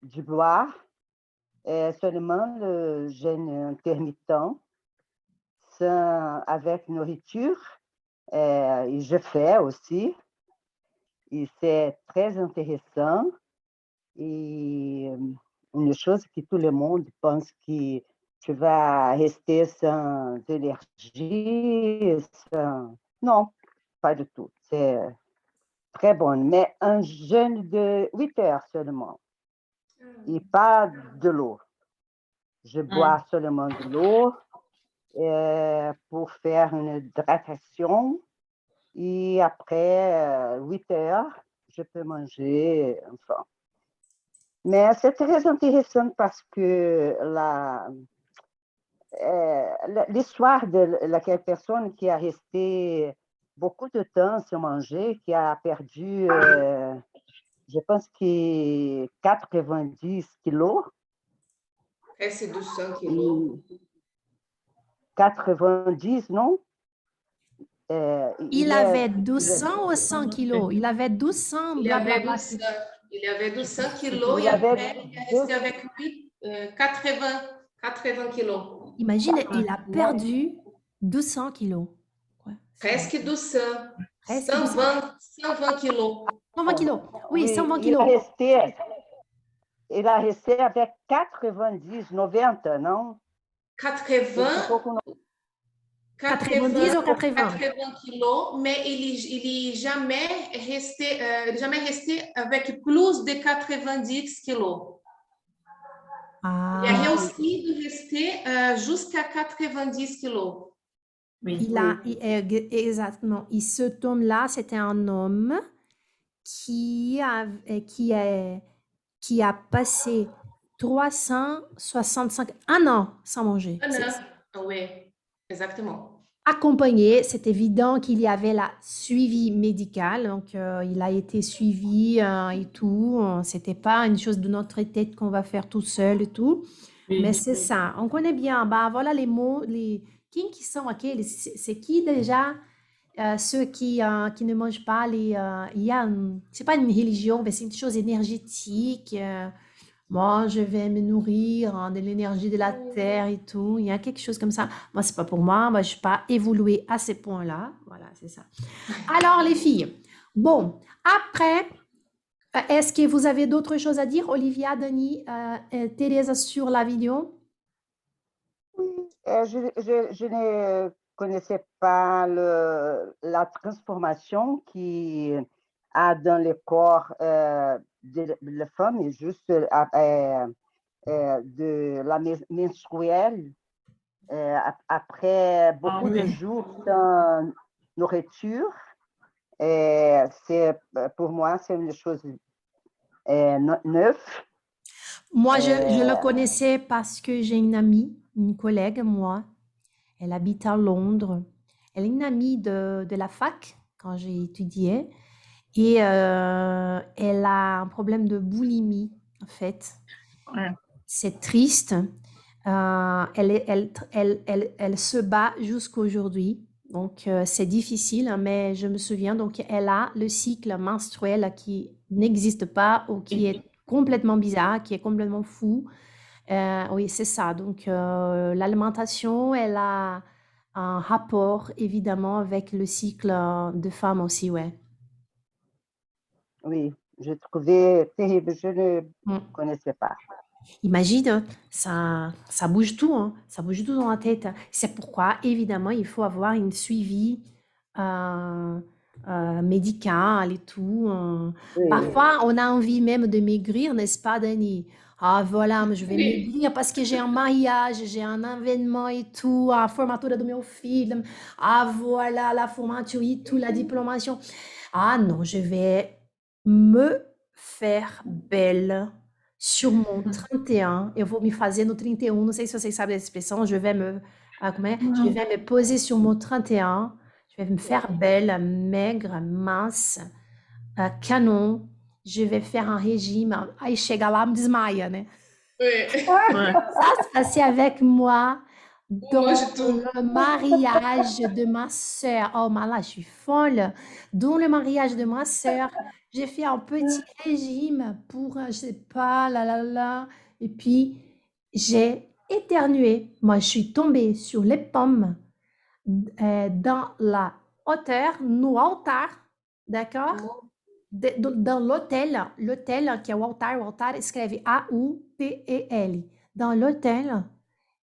du bois, seulement le jeûne intermittent, avec nourriture. Et je fais aussi, et c'est très intéressant. Et une chose que tout le monde pense que tu vas rester sans énergie, non, pas du tout. C'est très bon, mais un jeûne de 8 heures seulement et pas de l'eau. Je bois seulement de l'eau pour faire une hydratation et après 8 heures, je peux manger, enfin. Mais c'est très intéressant parce que l'histoire de laquelle personne qui a resté beaucoup de temps sans manger, qui a perdu, je pense que 90 kilos. C'est 200 kilos. 90, non? Il avait 200 ou 100 kilos? Il avait 200, Il avait blablabla. 200, il avait 200 kilos Il et avait après, il est resté avec 80 kilos. Imagine, il a non, perdu 200 kilos. Ouais, Presque 200. presque 200. 120 kilos. 120 kilos. Oui, oui, 120 kilos. il a resté avec 90, 90, non? 80, 90 ou 80? 80 kilos, mais il n'est jamais resté avec plus de 90 kilos. Il a Ah, réussi de rester jusqu'à 90 kilos. exactement. Et cet homme-là, c'était un homme qui a passé 365, un an sans manger. Oui, exactement. Accompagné, c'est évident qu'il y avait la suivi médical, donc il a été suivi et tout. C'était pas une chose de notre tête qu'on va faire tout seul et tout. Mais c'est ça, on connaît bien. Bah voilà les mots, qui sont aqueles, c'est qui déjà ceux qui ne mangent pas les. Il y a, c'est pas une religion, mais c'est une chose énergétique. Moi, je vais me nourrir de l'énergie de la terre et tout. Il y a quelque chose comme ça. Moi, c'est pas pour moi. Moi, je suis pas évoluée à ces points-là. Voilà, c'est ça. Alors, les filles. Bon, après, est-ce que vous avez d'autres choses à dire, Olivia, Denis, Thérèse, sur la vidéo? Je ne connaissais pas la transformation qui a dans le corps de la femme, et juste de la menstruelle, après beaucoup de oui. jours sans nourriture. Pour moi, c'est une chose neuve. Moi, je le connaissais parce que j'ai une amie, une collègue, moi. Elle habite à Londres. Elle est une amie de la fac quand j'ai étudié. Et elle a un problème de boulimie, en fait. Ouais. C'est triste. Elle se bat jusqu'aujourd'hui. Donc, c'est difficile, hein, mais je me souviens, donc, elle a le cycle menstruel qui n'existe pas ou qui est complètement bizarre, qui est complètement fou. Oui, c'est ça. Donc, l'alimentation, elle a un rapport, évidemment, avec le cycle de femme aussi, ouais. Oui, je trouvais terrible. Je ne Mm. connaissais pas. Imagine, ça bouge tout, hein, ça bouge tout dans la tête. C'est pourquoi, évidemment, il faut avoir une suivi médical et tout. Oui, Parfois, on a envie même de maigrir, n'est-ce pas, Dani? Ah, voilà, mais je vais Oui. maigrir parce que j'ai un mariage, j'ai un événement et tout, a formatura do meu filho. Ah, voilà, la formatura e tout, la diplomation. Ah non, je vais me faire belle sur mon 31. Eu vou me fazer no 31. Não sei se vocês sabem dessa expressão. Je vais me, como é? Je vais me poser sur mon 31. Je vais me faire belle, maigre, mince, canon. Je vais faire un régime. Aí chega lá, me desmaia, né? Oui. Ouais. Ça se passait avec moi dans mange tout. le mariage de ma sœur. Oh, mais là, je suis folle. Dans le mariage de ma sœur, j'ai fait un petit régime pour, je sais pas, là. Et puis, j'ai éternué. Moi, je suis tombée sur les pommes dans la hauteur, no altar, d'accord? Dans l'hôtel, l'hôtel, que é o altar escreve A-U-T-E-L. Dans l'hôtel,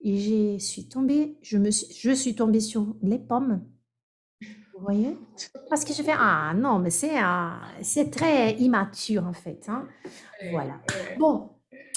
et je suis tombée sur les pommes. Vous voyez? Parce que je fais, ah non, mais c'est très immature en fait, hein. Voilà. Bon,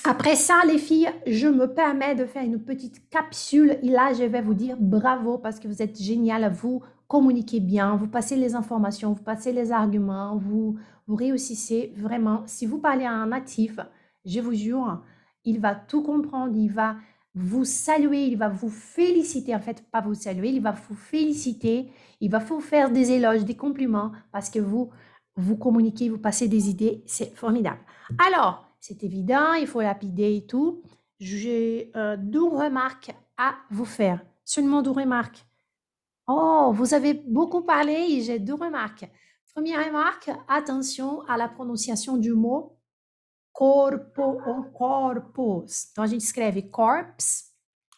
après ça, les filles, je me permets de faire une petite capsule. Et là, je vais vous dire bravo parce que vous êtes génial. Vous communiquez bien, vous passez les informations, vous passez les arguments, vous réussissez vraiment. Si vous parlez à un natif, je vous jure, il va tout comprendre, il va vous saluer, il va vous féliciter. En fait, pas vous saluer, il va vous féliciter, il va vous faire des éloges, des compliments parce que vous communiquez, vous passez des idées. C'est formidable. Alors, c'est évident, il faut lapider et tout. J'ai 2 remarques à vous faire. Seulement 2 remarques. Oh, vous avez beaucoup parlé et j'ai 2 remarques. Première remarque, attention à la prononciation du mot corpo ou corpos. Então, a gente escreve corpse,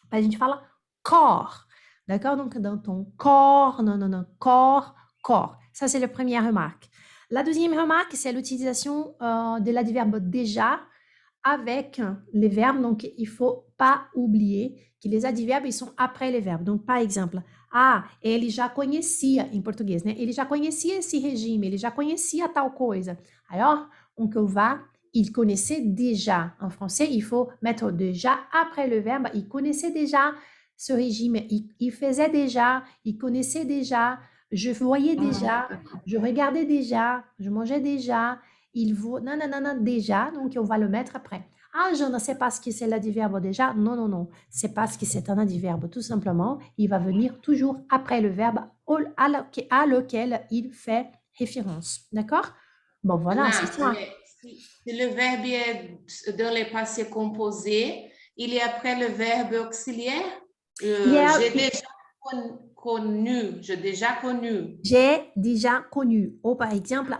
a gente fala corps. D'accord? Donc, dans ton corps, non, corps. Ça, c'est la première remarque. La deuxième remarque, c'est l'utilisation de l'adverbe déjà avec les verbes. Donc, il ne faut pas oublier que les adverbes, ils sont après les verbes. Donc, par exemple, ele já conhecia, em português, né? Ele já conhecia esse regime, ele já conhecia tal coisa. Alors, on va, il connaissait déjà. En français, il faut mettre déjà après le verbe. Il connaissait déjà ce régime. Il faisait déjà, il connaissait déjà, je voyais déjà, je regardais déjà, je mangeais déjà, il vaut, non, déjà, donc on va le mettre après. Ah, je ne sais pas ce que c'est l'adverbe déjà. Non, c'est parce que c'est un adverbe, tout simplement. Il va venir toujours après le verbe à lequel il fait référence. D'accord? Bon, voilà, Anna, c'est ça. mais si le verbe est dans le passé composé, il est après le verbe auxiliaire. J'ai déjà connu. J'ai déjà connu. Ou par exemple,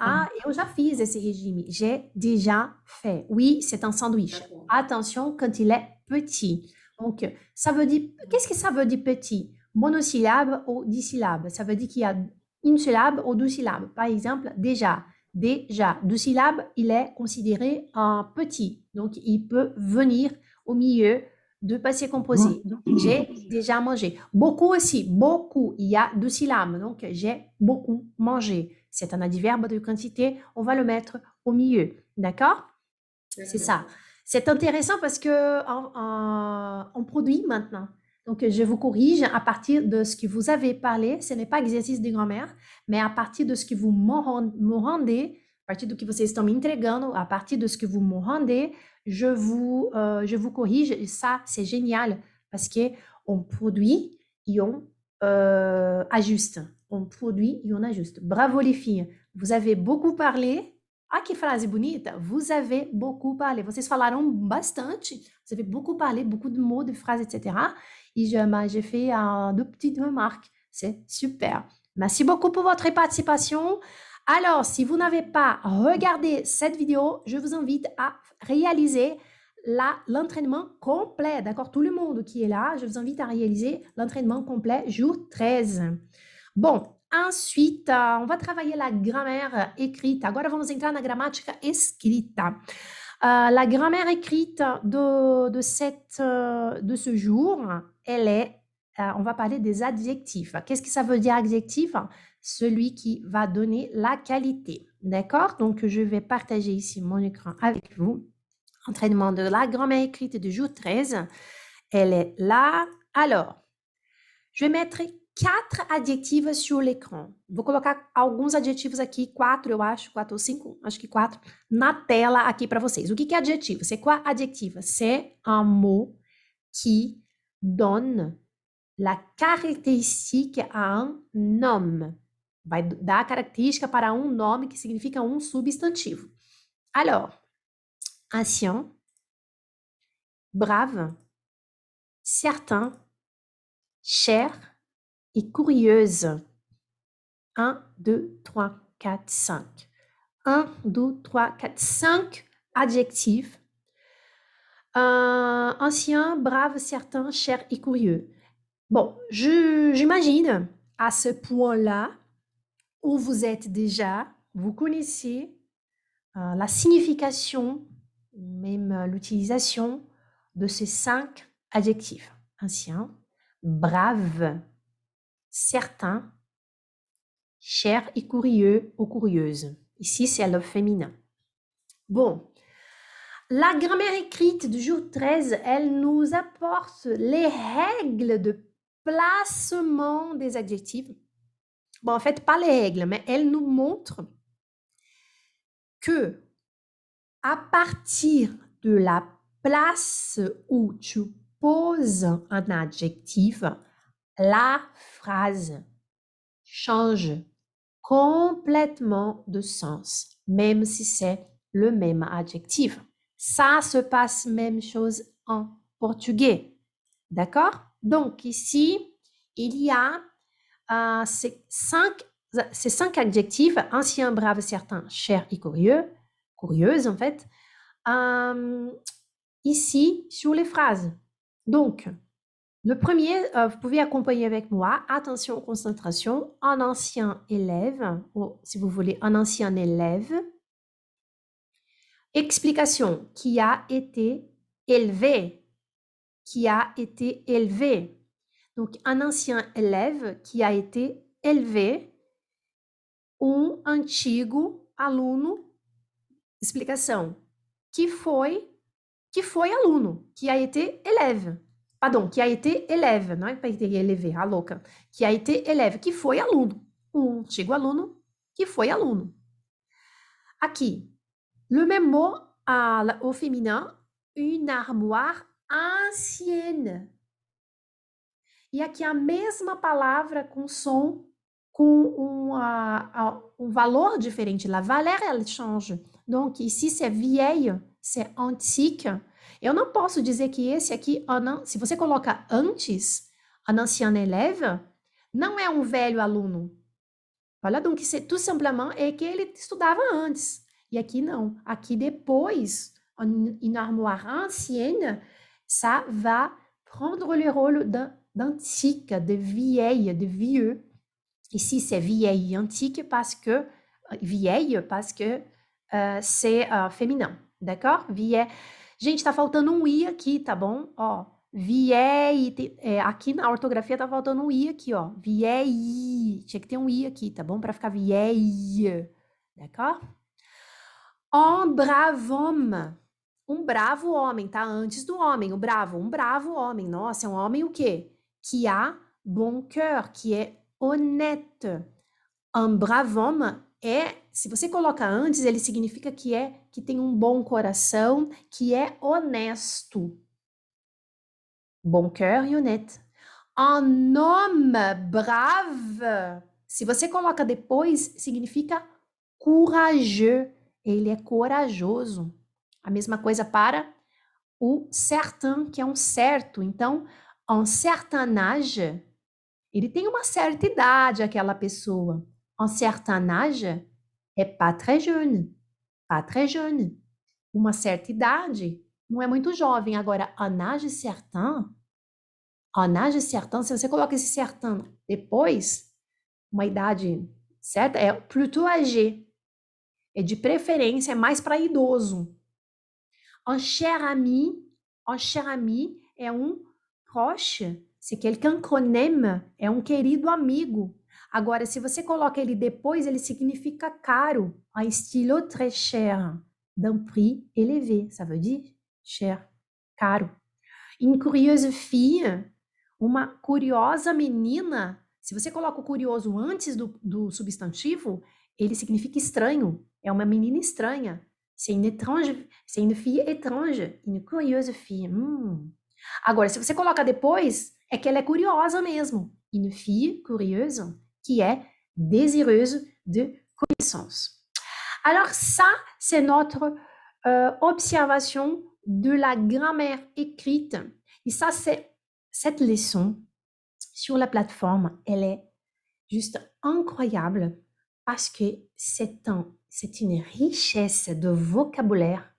eu já fiz esse regime. J'ai déjà fait. Oui, c'est un sandwich. attention quand il est petit. Donc, ça veut dire, qu'est-ce que ça veut dire petit? Monosyllabe ou dissyllabe. Ça veut dire qu'il y a une syllabe ou deux syllabes. Par exemple, déjà. Déjà, deux syllabes, il est considéré un petit. Donc, il peut venir au milieu de passé composé. Donc, j'ai déjà mangé. Beaucoup aussi, beaucoup, il y a deux syllabes. Donc, j'ai beaucoup mangé. C'est un adverbe de quantité, on va le mettre au milieu. D'accord? C'est ça. C'est intéressant parce que on produit maintenant. Donc, je vous corrige à partir de ce que vous avez parlé. Ce n'est pas exercice de grammaire, mais à partir de ce que vous me rendez, à partir do que vocês estão me entregando, à partir de ce que vous me rendez, je vous corrige. Et ça, c'est génial parce qu'on produit et on ajuste. On produit et on ajuste. Bravo les filles. Vous avez beaucoup parlé. Ah, que frase bonita! Vous avez beaucoup parlé. Vocês falaram bastante. Vous avez beaucoup parlé, beaucoup de mots, de phrases, etc. Et j'ai fait deux petites remarques. C'est super. Merci beaucoup pour votre participation. Alors, si vous n'avez pas regardé cette vidéo, je vous invite à réaliser l'entraînement complet. D'accord? Tout le monde qui est là, je vous invite à réaliser l'entraînement complet jour 13. Bon, ensuite, on va travailler la grammaire écrite. Agora vamos entrar na gramática escrita. La grammaire écrite de ce jour, elle est, on va parler des adjectifs. Qu'est-ce que ça veut dire adjectif? Celui qui va donner la qualité. D'accord? Donc, je vais partager ici mon écran avec vous. Entraînement de la grammaire écrite du jour 13. Elle est là. Alors, je vais mettre 4 adjetivos sur l'écran. Vou colocar alguns adjetivos aqui, 4 eu acho, 4 ou 5, acho que 4, na tela aqui para vocês. O que é adjetivo? C'est quoi adjectif? C'est un mot qui donne la caractéristique à un homme. Vai dar característica para um nome que significa um substantivo. Alors, ancien, brave, certain, cher et curieuse. 1, 2, 3, 4, 5. 1, 2, 3, 4, 5 adjectifs. Ancien, brave, certain, cher et curieux. Bon, j'imagine à ce point-là où vous êtes déjà, vous connaissez la signification, même l'utilisation de ces 5 adjectifs. Ancien, brave, certain, cher et curieux ou curieuse. Ici, c'est le féminin. Bon, la grammaire écrite du jour 13, elle nous apporte les règles de placement des adjectifs. Bon, en fait, pas les règles, mais elle nous montre que à partir de la place où tu poses un adjectif, la phrase change complètement de sens, même si c'est le même adjectif. Ça se passe même chose en portugais. D'accord? Donc, ici, il y a ces 5 adjectifs, ancien, brave, certain, cher et curieux, curieuse en fait, ici sur les phrases. Donc, le premier, vous pouvez accompagner avec moi. Attention, concentration. Un ancien élève, ou si vous voulez, un ancien élève. Explication, qui a été élevé. Qui a été élevé. Donc, un ancien élève qui a été élevé. Antigo aluno. Explicação. Que foi aluno, qui a été élève. Pardon, qui a été élève, não é para ter élevé, a louca. Qui a été élève, que foi aluno. Antigo aluno, que foi aluno. Aqui, le même mot au féminin, une armoire ancienne. E aqui a mesma palavra com som, com um valor diferente. La valeur, elle change. Donc, ici, c'est vieille, c'est antique. Eu não posso dizer que esse aqui, se você coloca antes, un ancien élève, não é um velho aluno. Olha, donc, c'est tout simplement é que ele estudava antes. E aqui não. Aqui depois, une armoire ancienne, ça va prendre le rôle d'antique, de vieille, de vieux. Ici, c'est vieille antique vieille parce que c'est féminin, d'accord? Vieille. Gente, tá faltando um i aqui, tá bom? Ó, vieille, aqui na ortografia tá faltando um i aqui, ó. Vieille, tinha que ter um i aqui, tá bom? Para ficar vieille, d'accord? Un brave homme. Um bravo homem, tá? Antes do homem, o bravo. Um bravo homem. Nossa, é um homem o quê? Qui a bon cœur, que é honnête. Un brave homme se você coloca antes, ele significa que tem um bom coração, que é honesto. Bon cœur e honnête. Un homme brave, se você coloca depois, significa courageux. Ele é corajoso. A mesma coisa para o certain, que é um certo. Então, un certain âge, ele tem uma certa idade, aquela pessoa. Un certain âge é pas très jeune. Pas très jeune. Uma certa idade, não é muito jovem. Agora, un âge certain, se você coloca esse certain depois, uma idade certa, é plutôt âgé. É de preferência, é mais para idoso. Un cher ami é um proche. C'est quelqu'un qu'on aime, é um querido amigo. Agora, se você coloca ele depois, ele significa caro. Un stylo très cher, d'un prix élevé. Ça veut dire cher, caro. Une curieuse fille, uma curiosa menina. Se você coloca o curioso antes do substantivo, ele significa estranho. É uma menina estranha. C'est une fille étrange. Une curieuse fille. Agora, se você coloca depois, é que ela é curiosa mesmo. Une fille curieuse, qui est désireuse de connaissance. Alors ça, c'est notre observation de la grammaire écrite. Et ça, c'est cette leçon sur la plateforme. Elle est juste incroyable parce que c'est une richesse de vocabulaire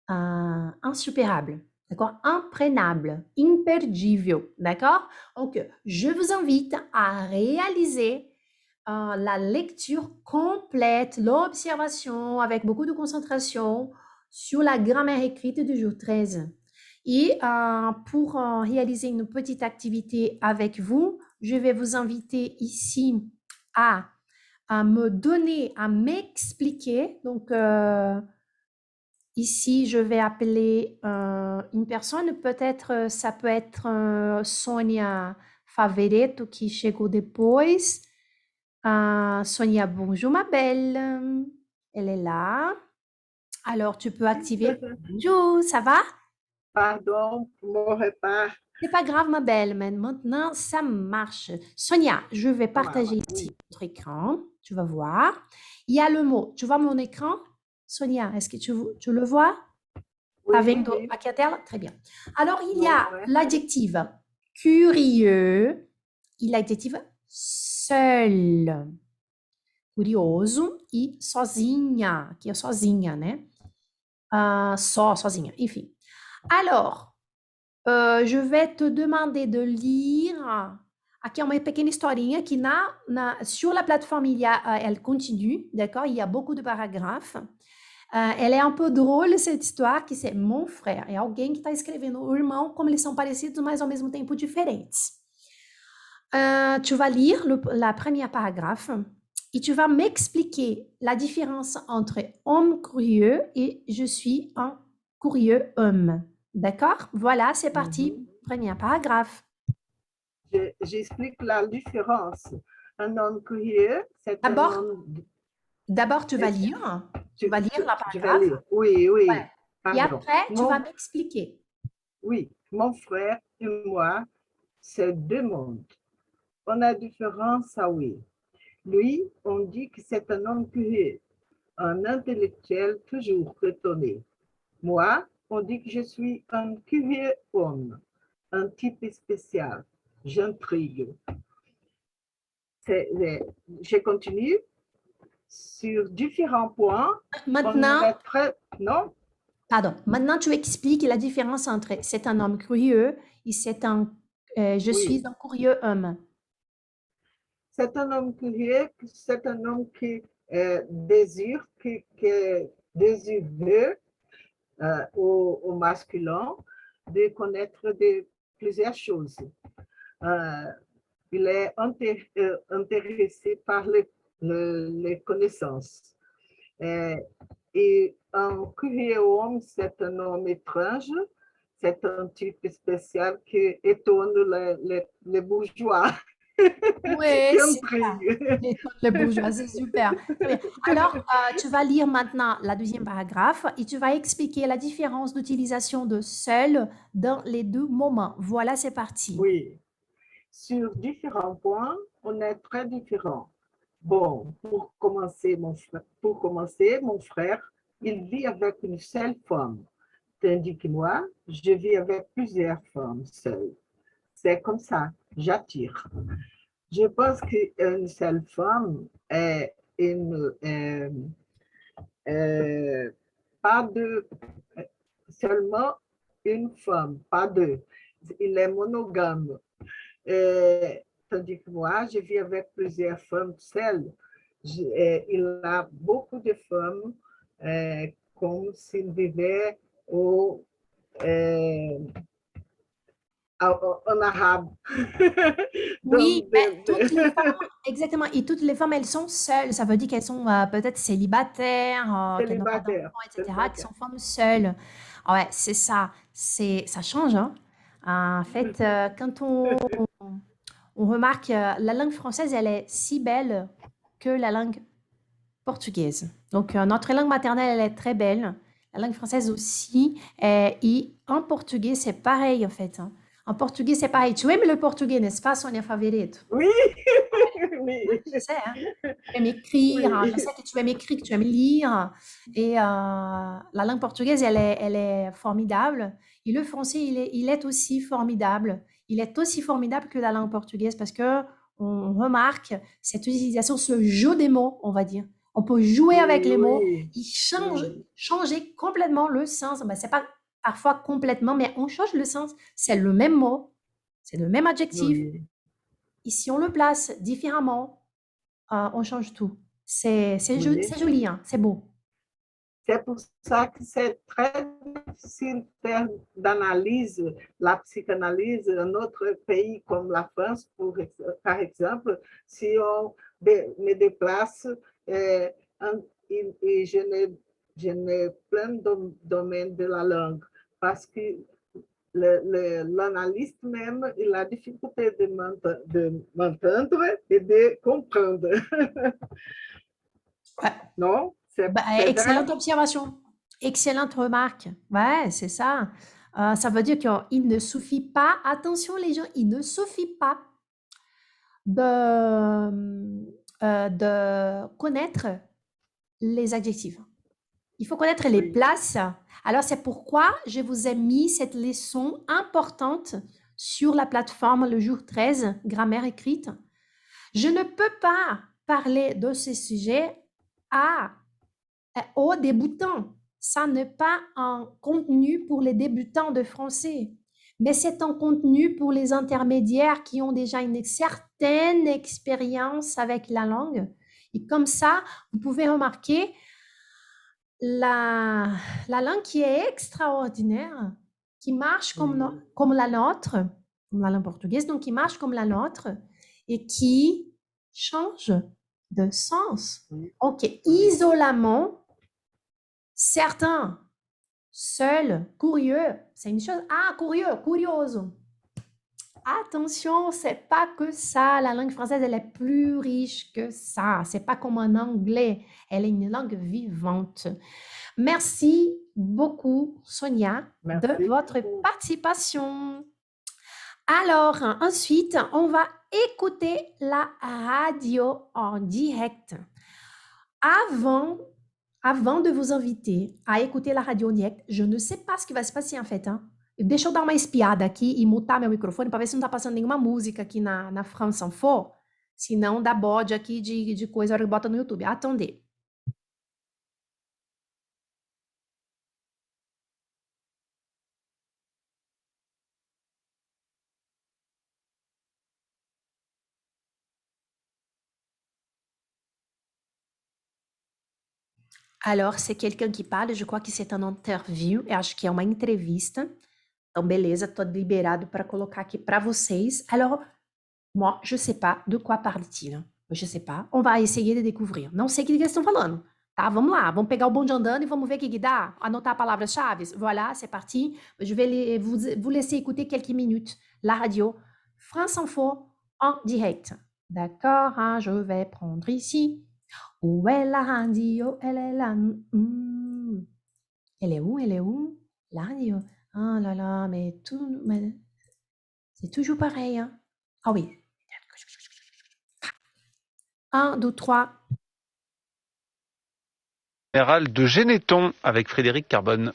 insuperable. D'accord? Imprenable, imperdível, d'accord? Donc, je vous invite à réaliser la lecture complète, l'observation avec beaucoup de concentration sur la grammaire écrite du jour 13. Et pour réaliser une petite activité avec vous, je vais vous inviter ici à m'expliquer. Donc, ici, je vais appeler une personne, peut-être, ça peut être Sônia Favaretto, qui chegou depois. Sônia, bonjour ma belle. Elle est là. Alors, tu peux activer. Bonjour, ça va? Pardon pour mon retard. C'est pas grave ma belle, mais maintenant, ça marche. Sônia, je vais partager ici notre écran. Tu vas voir. Il y a le mot. Tu vois mon écran? Sônia, est-ce que tu le vois? Oui, Tá vendo oui. aqui a tela? Très bien. Alors, il y Ouais, a ouais. l'adjectif curieux e l'adjectif seul. Curioso e sozinha, que é sozinha, né? Sozinha, enfim. Alors, je vais te demander de lire. Aqui é uma pequena historinha que sur la plateforme, elle continue, d'accord? Il y a beaucoup de paragraphes. Elle é un peu drôle, cette histoire, que c'est mon frère. É alguém que está escrevendo o irmão, como eles são parecidos, mas ao mesmo tempo diferentes. Tu vas lire la première paragraphe et tu vas m'expliquer la différence entre homme curieux et je suis un curieux homme. D'accord? Voilà, c'est parti. Premier paragraphe. J'explique la différence. Un homme curieux, c'est un D'abord, homme... D'abord, tu vas lire. Tu vas lire la Je vais paragraphe. lire. Oui, oui. Ouais. Et Pardon. après, tu vas m'expliquer. Oui, mon frère et moi, c'est deux mondes. On a différence, ah oui. Lui, on dit que c'est un homme curieux, un intellectuel toujours étonné. Moi, on dit que je suis un curieux homme, un type spécial. J'intrigue. Je continue sur différents points. Maintenant, Non? Pardon. Maintenant, tu expliques la différence entre c'est un homme curieux et c'est un je suis Oui, un curieux homme. c'est un homme curieux, c'est un homme qui désire, qui désireux au masculin de connaître plusieurs choses. Euh, il est intéressé par les connaissances. Et un curieux homme, c'est un homme étrange, c'est un type spécial qui étonne les bourgeois, Oui, qui super. intrigue. Les bourgeois, c'est super. Très bien. Alors, tu vas lire maintenant la deuxième paragraphe et tu vas expliquer la différence d'utilisation de seul dans les deux moments. Voilà, c'est parti. Oui, sur différents points, on est très différents. Bon, pour commencer, mon frère, il vit avec une seule femme, tandis que moi, je vis avec plusieurs femmes seules. C'est comme ça, j'attire. Je pense qu'une seule femme est pas deux, seulement une femme, pas deux. Il est monogame. Tandis que moi, je vis avec plusieurs femmes seules. Il a beaucoup de femmes comme s'il vivait euh, en arabe. Oui, Donc, mais toutes les femmes, exactement, et toutes les femmes, elles sont seules. Ça veut dire qu'elles sont peut-être célibataires, qu'elles n'ont pas célibataire, d'enfants, etc., qui célibataire. sont femmes seules. Ah ouais, c'est ça. Ça change, hein. En fait, quand on remarque, la langue française, elle est si belle que la langue portugaise. Donc, notre langue maternelle, elle est très belle. La langue française aussi. Et en portugais, c'est pareil, en fait, hein. En portugais, c'est pareil. Tu aimes le portugais, n'est-ce pas, Sonia Favorito? Oui, Oui, oui, je sais, hein. Tu aimes écrire, hein. Je oui, sais que tu aimes écrire, que tu aimes lire. Et la langue portugaise, elle est formidable. Et le français, il est aussi formidable. Il est aussi formidable que la langue portugaise parce que on remarque cette utilisation, ce jeu des mots, on va dire. On peut jouer avec oui, les mots. oui, Ils changent, oui, changer complètement le sens. Ben, c'est pas parfois complètement, mais on change le sens. C'est le même mot, c'est le même adjectif. oui, Et si on le place différemment, on change tout. oui. C'est joli, hein, c'est beau. C'est pour ça que c'est très difficile faire d'analyse, la psychanalyse en notre pays comme la France, par exemple, si on me déplace et je n'ai plein de domaines de la langue, parce que l'analyste même, il a difficulté de m'entendre et de comprendre. Ouais. Non? Bah, C'est vrai? excellente observation, excellente remarque. Ouais, c'est ça. Ça veut dire qu'il ne suffit pas, attention les gens, il ne suffit pas de connaître les adjectifs. Il faut connaître les Oui. places. Alors, c'est pourquoi je vous ai mis cette leçon importante sur la plateforme le jour 13, grammaire écrite. Je ne peux pas parler de ce sujet aux débutants. Ça n'est pas un contenu pour les débutants de français, mais c'est un contenu pour les intermédiaires qui ont déjà une certaine expérience avec la langue. Et comme ça, vous pouvez remarquer la, la langue qui est extraordinaire, qui marche comme la nôtre, comme la langue portugaise, donc qui marche comme la nôtre et qui change de sens. Oui. Ok, isolement, certains, seuls, curieux, c'est une chose. Ah, curieux, curioso. Attention, c'est pas que ça. La langue française, elle est plus riche que ça. C'est pas comme en anglais. Elle est une langue vivante. Merci beaucoup, Sonia, de Merci votre beaucoup. participation. Alors, ensuite, on va écouter la radio en direct. Avant de vous inviter a écouter la radio en direct, je ne sei pas ce que vai se passer en fait, hein. Deixa eu dar uma espiada aqui e mutar meu microfone para ver se não está passando nenhuma música aqui na France Info, senão dá bode aqui de coisa a hora que bota no YouTube. Attendez. Alors, c'est quelqu'un que parle, je crois que c'est uma interview, eu acho que é uma entrevista. Então, beleza, tô liberado para colocar aqui para vocês. Alors, moi, je sais pas de quoi parle-t-il. Je sais pas. On va essayer de découvrir. Não sei o que eles estão falando. Tá, vamos lá. Vamos pegar o bonde andando e vamos ver o que dá. Anotar palavras-chave. Voilà, c'est parti. Je vais vous laisser écouter quelques minutes la radio France Info en direct. D'accord, hein, je vais prendre ici. Où est la radio? Elle est là. Elle est où? Elle est où? La radio. Ah là là, mais c'est toujours pareil. Hein? Ah oui. 1, 2, 3. Général de Généton avec Frédéric Carbone.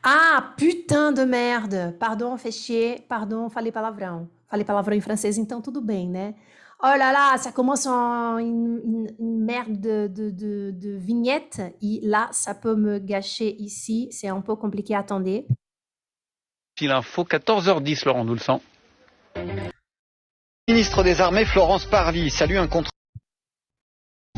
Ah, putain de merde. Pardon, fait chier. Pardon, falei palavrão. Falei palavrão em francês, então tudo bem, né? Oh là là, ça commence en une merde de vignette. Et là, ça peut me gâcher ici. C'est un peu compliqué, attendez. Fil info, 14h10, Laurent Doulsan. Ministre des Armées, Florence Parly, salue un contrat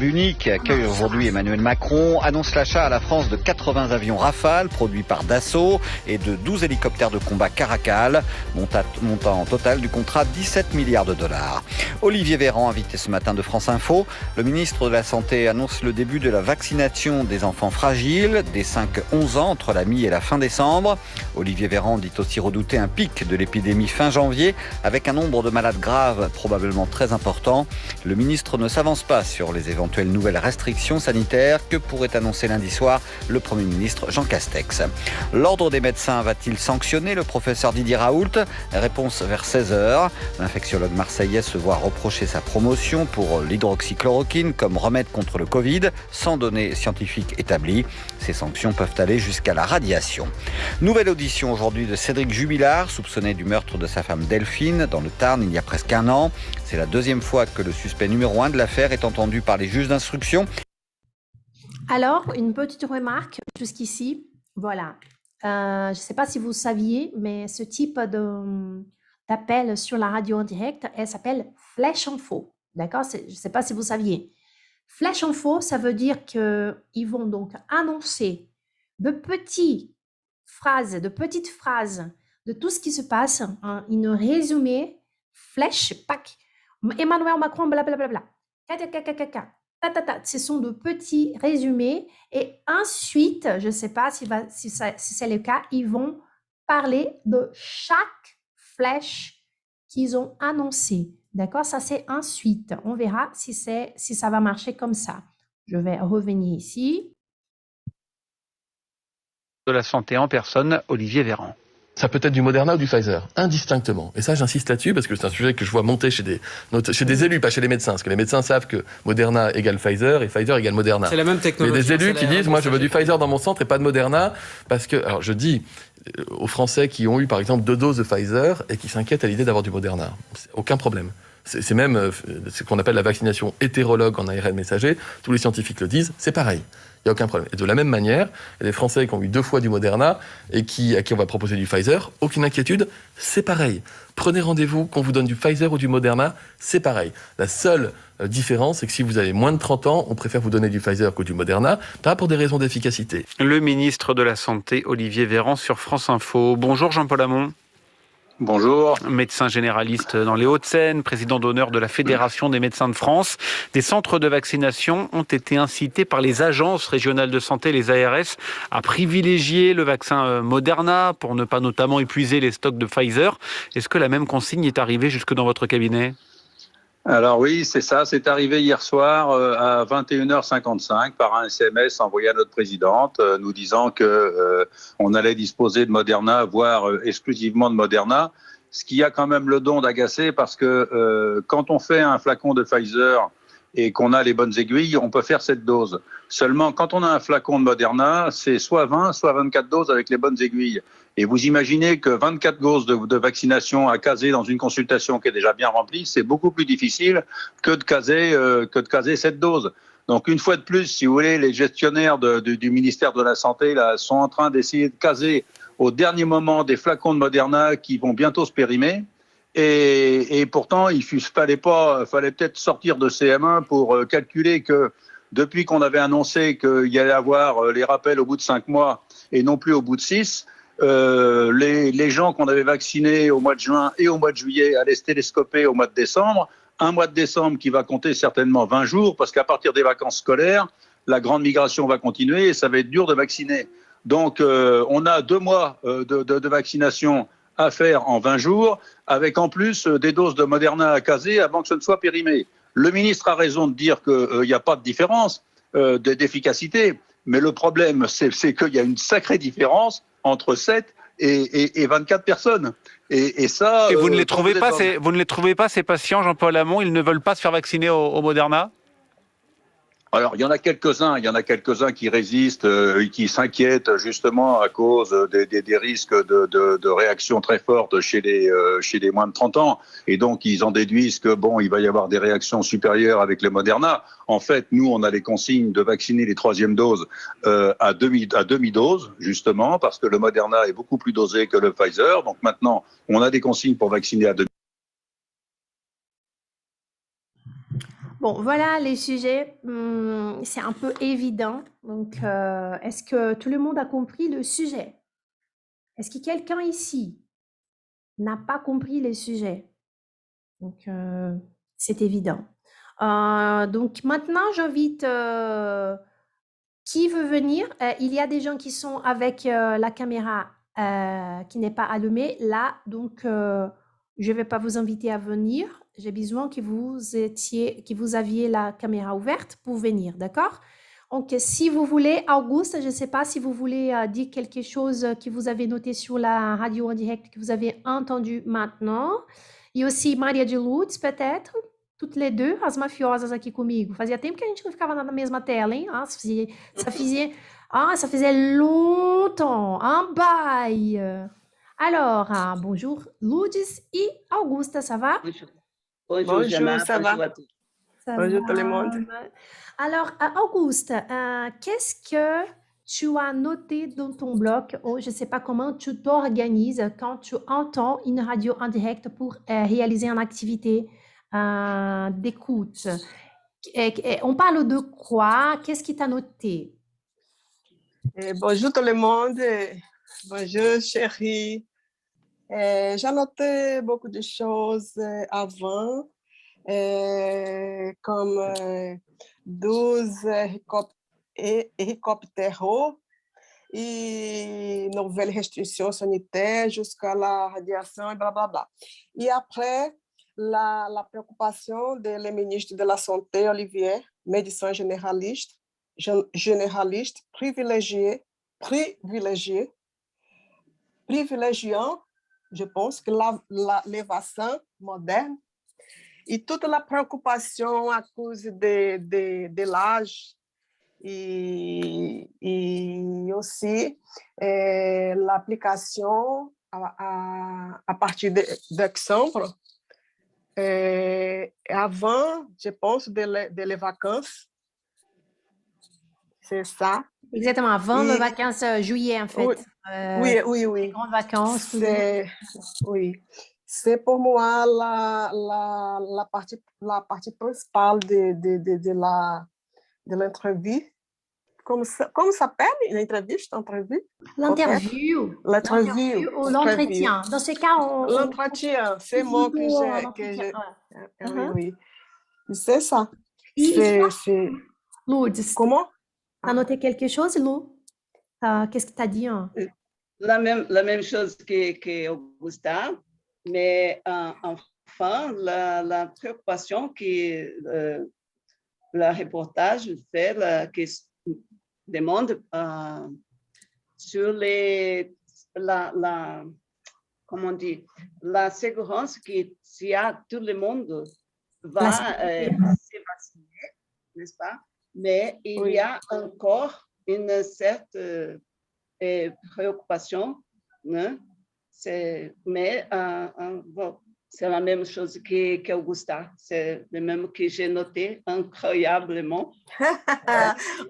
unique, accueille aujourd'hui Emmanuel Macron, annonce l'achat à la France de 80 avions Rafale produits par Dassault et de 12 hélicoptères de combat Caracal, montant total du contrat 17 milliards de dollars. Olivier Véran, invité ce matin de France Info, le ministre de la Santé annonce le début de la vaccination des enfants fragiles des 5-11 ans entre la mi et la fin décembre. Olivier Véran dit aussi redouter un pic de l'épidémie fin janvier avec un nombre de malades graves probablement très important. Le ministre ne s'avance pas sur les éventuelles nouvelles restrictions sanitaires que pourrait annoncer lundi soir le Premier ministre Jean Castex. L'Ordre des médecins va-t-il sanctionner le professeur Didier Raoult? Réponse vers 16h. L'infectiologue marseillais se voit reprocher sa promotion pour l'hydroxychloroquine comme remède contre le Covid, sans données scientifiques établies. Ces sanctions peuvent aller jusqu'à la radiation. Nouvelle audition aujourd'hui de Cédric Jubilard, soupçonné du meurtre de sa femme Delphine dans le Tarn il y a presque un an. C'est la deuxième fois que le suspect numéro 1 de l'affaire est entendu par les juges d'instruction. Alors, une petite remarque jusqu'ici. Voilà. Je ne sais pas si vous saviez, mais ce type d'appel sur la radio en direct, elle s'appelle Flash Info. D'accord? Je ne sais pas si vous saviez. Flash Info, ça veut dire qu'ils vont donc annoncer de petites phrases de tout ce qui se passe, une résumé, flash, pack, Emmanuel Macron, blablabla, ce sont de petits résumés et ensuite, je ne sais pas si c'est le cas, ils vont parler de chaque flash qu'ils ont annoncé. D'accord? Ça, c'est ensuite. On verra si ça va marcher comme ça. Je vais revenir ici. De la santé en personne, Olivier Véran. Ça peut être du Moderna ou du Pfizer, indistinctement. Et ça, j'insiste là-dessus parce que c'est un sujet que je vois monter chez des élus, pas chez les médecins. Parce que les médecins savent que Moderna égale Pfizer et Pfizer égale Moderna. C'est la même technologie. Il y a des élus qui disent, moi, je veux du Pfizer dans mon centre et pas de Moderna. Parce que, alors, je dis aux Français qui ont eu, par exemple, 2 doses de Pfizer et qui s'inquiètent à l'idée d'avoir du Moderna. Aucun problème. C'est même ce qu'on appelle la vaccination hétérologue en ARN messager. Tous les scientifiques le disent, c'est pareil. Il n'y a aucun problème. Et de la même manière, il y a des Français qui ont eu 2 fois du Moderna et à qui on va proposer du Pfizer. Aucune inquiétude, c'est pareil. Prenez rendez-vous, qu'on vous donne du Pfizer ou du Moderna, c'est pareil. La seule différence, c'est que si vous avez moins de 30 ans, on préfère vous donner du Pfizer que du Moderna, pas pour des raisons d'efficacité. Le ministre de la Santé, Olivier Véran, sur France Info. Bonjour Jean-Paul Hamon. Bonjour. Médecin généraliste dans les Hauts-de-Seine, président d'honneur de la Fédération des médecins de France. Des centres de vaccination ont été incités par les agences régionales de santé, les ARS, à privilégier le vaccin Moderna pour ne pas notamment épuiser les stocks de Pfizer. Est-ce que la même consigne est arrivée jusque dans votre cabinet ? Alors oui, c'est ça. C'est arrivé hier soir à 21h55 par un SMS envoyé à notre présidente nous disant que on allait disposer de Moderna, voire exclusivement de Moderna. Ce qui a quand même le don d'agacer parce que quand on fait un flacon de Pfizer et qu'on a les bonnes aiguilles, on peut faire cette dose. Seulement, quand on a un flacon de Moderna, c'est soit 20, soit 24 doses avec les bonnes aiguilles. Et vous imaginez que 24 doses de vaccination à caser dans une consultation qui est déjà bien remplie, c'est beaucoup plus difficile que de caser cette dose. Donc, une fois de plus, si vous voulez, les gestionnaires du ministère de la Santé là, sont en train d'essayer de caser au dernier moment des flacons de Moderna qui vont bientôt se périmer. Et pourtant, fallait peut-être sortir de CM1 pour calculer que depuis qu'on avait annoncé qu'il y allait avoir les rappels au bout de 5 mois et non plus au bout de 6, les gens qu'on avait vaccinés au mois de juin et au mois de juillet allaient se télescoper au mois de décembre. Un mois de décembre qui va compter certainement 20 jours, parce qu'à partir des vacances scolaires, la grande migration va continuer et ça va être dur de vacciner. Donc, on a 2 mois de vaccination à faire en 20 jours, avec en plus des doses de Moderna à caser avant que ce ne soit périmé. Le ministre a raison de dire qu'il n'y a pas de différence d'efficacité, mais le problème, c'est qu'il y a une sacrée différence entre 7 et 24 personnes. Et ça... Et vous ne les trouvez pas, vous ne les trouvez pas, ces patients, Jean-Paul Hamon, ils ne veulent pas se faire vacciner au Moderna? Alors, il y en a quelques-uns qui résistent, qui s'inquiètent justement à cause des risques de réactions très fortes chez les moins de 30 ans. Et donc, ils en déduisent que, bon, il va y avoir des réactions supérieures avec le Moderna. En fait, nous, on a les consignes de vacciner les 3e doses à demi-dose, justement, parce que le Moderna est beaucoup plus dosé que le Pfizer. Donc maintenant, on a des consignes pour vacciner à demi. Bon, voilà les sujets. C'est un peu évident. Donc, est-ce que tout le monde a compris le sujet? Est-ce que quelqu'un ici n'a pas compris les sujets? Donc, c'est évident. Donc, maintenant, j'invite qui veut venir. Il y a des gens qui sont avec la caméra qui n'est pas allumée là. Donc, je ne vais pas vous inviter à venir. J'ai besoin que vous aviez la caméra ouverte pour venir, d'accord? Donc, si vous voulez, Auguste, je ne sais pas si vous voulez dire quelque chose que vous avez noté sur la radio en direct, que vous avez entendu maintenant. E aussi Maria de Lourdes, peut-être. Toutes les deux, as mafiosas aqui comigo. Fazia tempo que a gente não ficava na mesma tela, hein? Ah, ça faisait longtemps. Un bail. Alors, bonjour Lourdes et Augusta, ça va? Bonjour, Jana, ça va? bonjour à tous. Ça Bonjour va. tout le monde. Alors, Auguste, qu'est-ce que tu as noté dans ton blog, ou je ne sais pas comment tu t'organises quand tu entends une radio en direct pour réaliser une activité d'écoute? On parle de quoi? Qu'est-ce qui t'a noté? Bonjour tout le monde. Bonjour chérie. J'ai noté beaucoup de choses avant, comme 12 hélicoptères et nouvelles restrictions sanitaires jusqu'à la radiation et blablabla. Et après, la préoccupation du ministre de la Santé, Olivier, médecin généraliste privilégiant, je pense, que les vaccins modernes et toute la préoccupation à cause de l'âge et aussi l'application à partir de décembre. Avant, je pense, de les vacances. C'est ça. Exactement, avant les vacances juillet, en fait. Oui. Les grandes vacances. Oui. C'est pour moi la partie principale de l'entrevue. Comment s'appelle une entrevue? L'interview. L'interview. Ou l'entretien. Dans ce cas, l'entretien, c'est le mot que j'ai. Oui. C'est ça. Lourdes. Comment? Tu as noté quelque chose, Lou? Qu'est-ce que tu as dit? La même chose que Augusta, mais enfin, la préoccupation que le reportage fait, qui demande sur comment on dit, la sécurité que si tout le monde va se vacciner, n'est-ce pas? Mais il y a encore une certaine préoccupation, né? Mais bon, c'est la même chose qu'Augusta, c'est le même que j'ai noté incroyablement.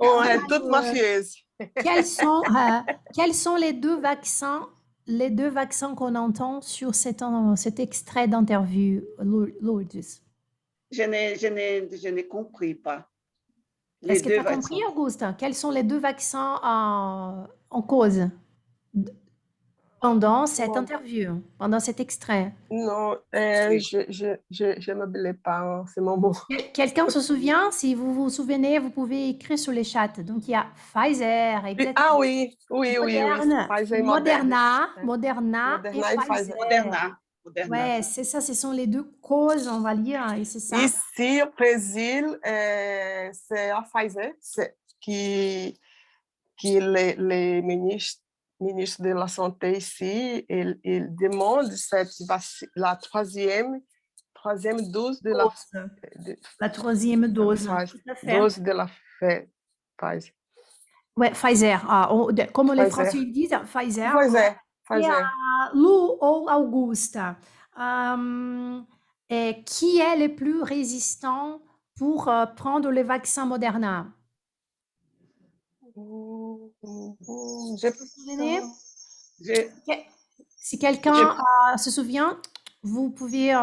On est toutes mafieuses. Quels sont les 2 vaccins les deux vaccins qu'on entend sur cet extrait d'interview, Lourdes? Je n'ai compris pas. Les Est-ce que tu deux as compris, vaccins. Auguste? Quels sont les deux vaccins en cause pendant cette interview, pendant cet extrait? Non, Oui. je ne m'oublie pas en ce moment. Quelqu'un se souvient? Si vous vous souvenez, vous pouvez écrire sur les chats. Donc, il y a Pfizer, exactement. Ah oui, oui, oui, oui. Moderne, Pfizer et Moderna. Moderna et Moderna e Pfizer. Pfizer. Moderna. Ouais, c'est ça, ce sont les deux causes, on va lire, et c'est ça. Ici, au Brésil, c'est a Pfizer qui les ministres de la Santé ici, ils demandent la troisième dose de La troisième dose, Pfizer. tout à fait. Dose de la Pfizer. Ouais, Pfizer. Comme les Pfizer. Français ils disent, Pfizer. Pfizer. Et Pfizer. Lu ou Augusta, qui est le plus résistant pour prendre le vaccin Moderna? Vous vous souvenez? Si quelqu'un se souvient, vous pouvez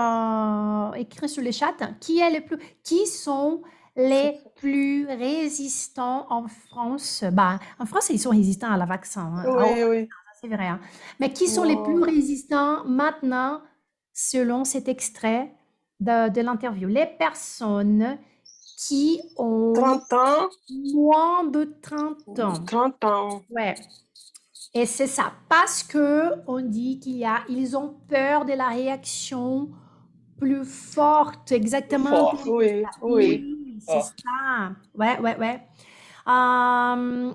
écrire sur les chats qui sont les plus résistants en France. Bah, en France, ils sont résistants à la vaccin. Hein. Oui, oui. C'est vrai. Hein. Mais qui sont les plus résistants maintenant, selon cet extrait de l'interview? Les personnes qui ont 30 ans. moins de 30 ans. 30 ans. Ouais. Et c'est ça, parce que on dit ils ont peur de la réaction plus forte, exactement. Oui, oui. C'est ça. Ouais.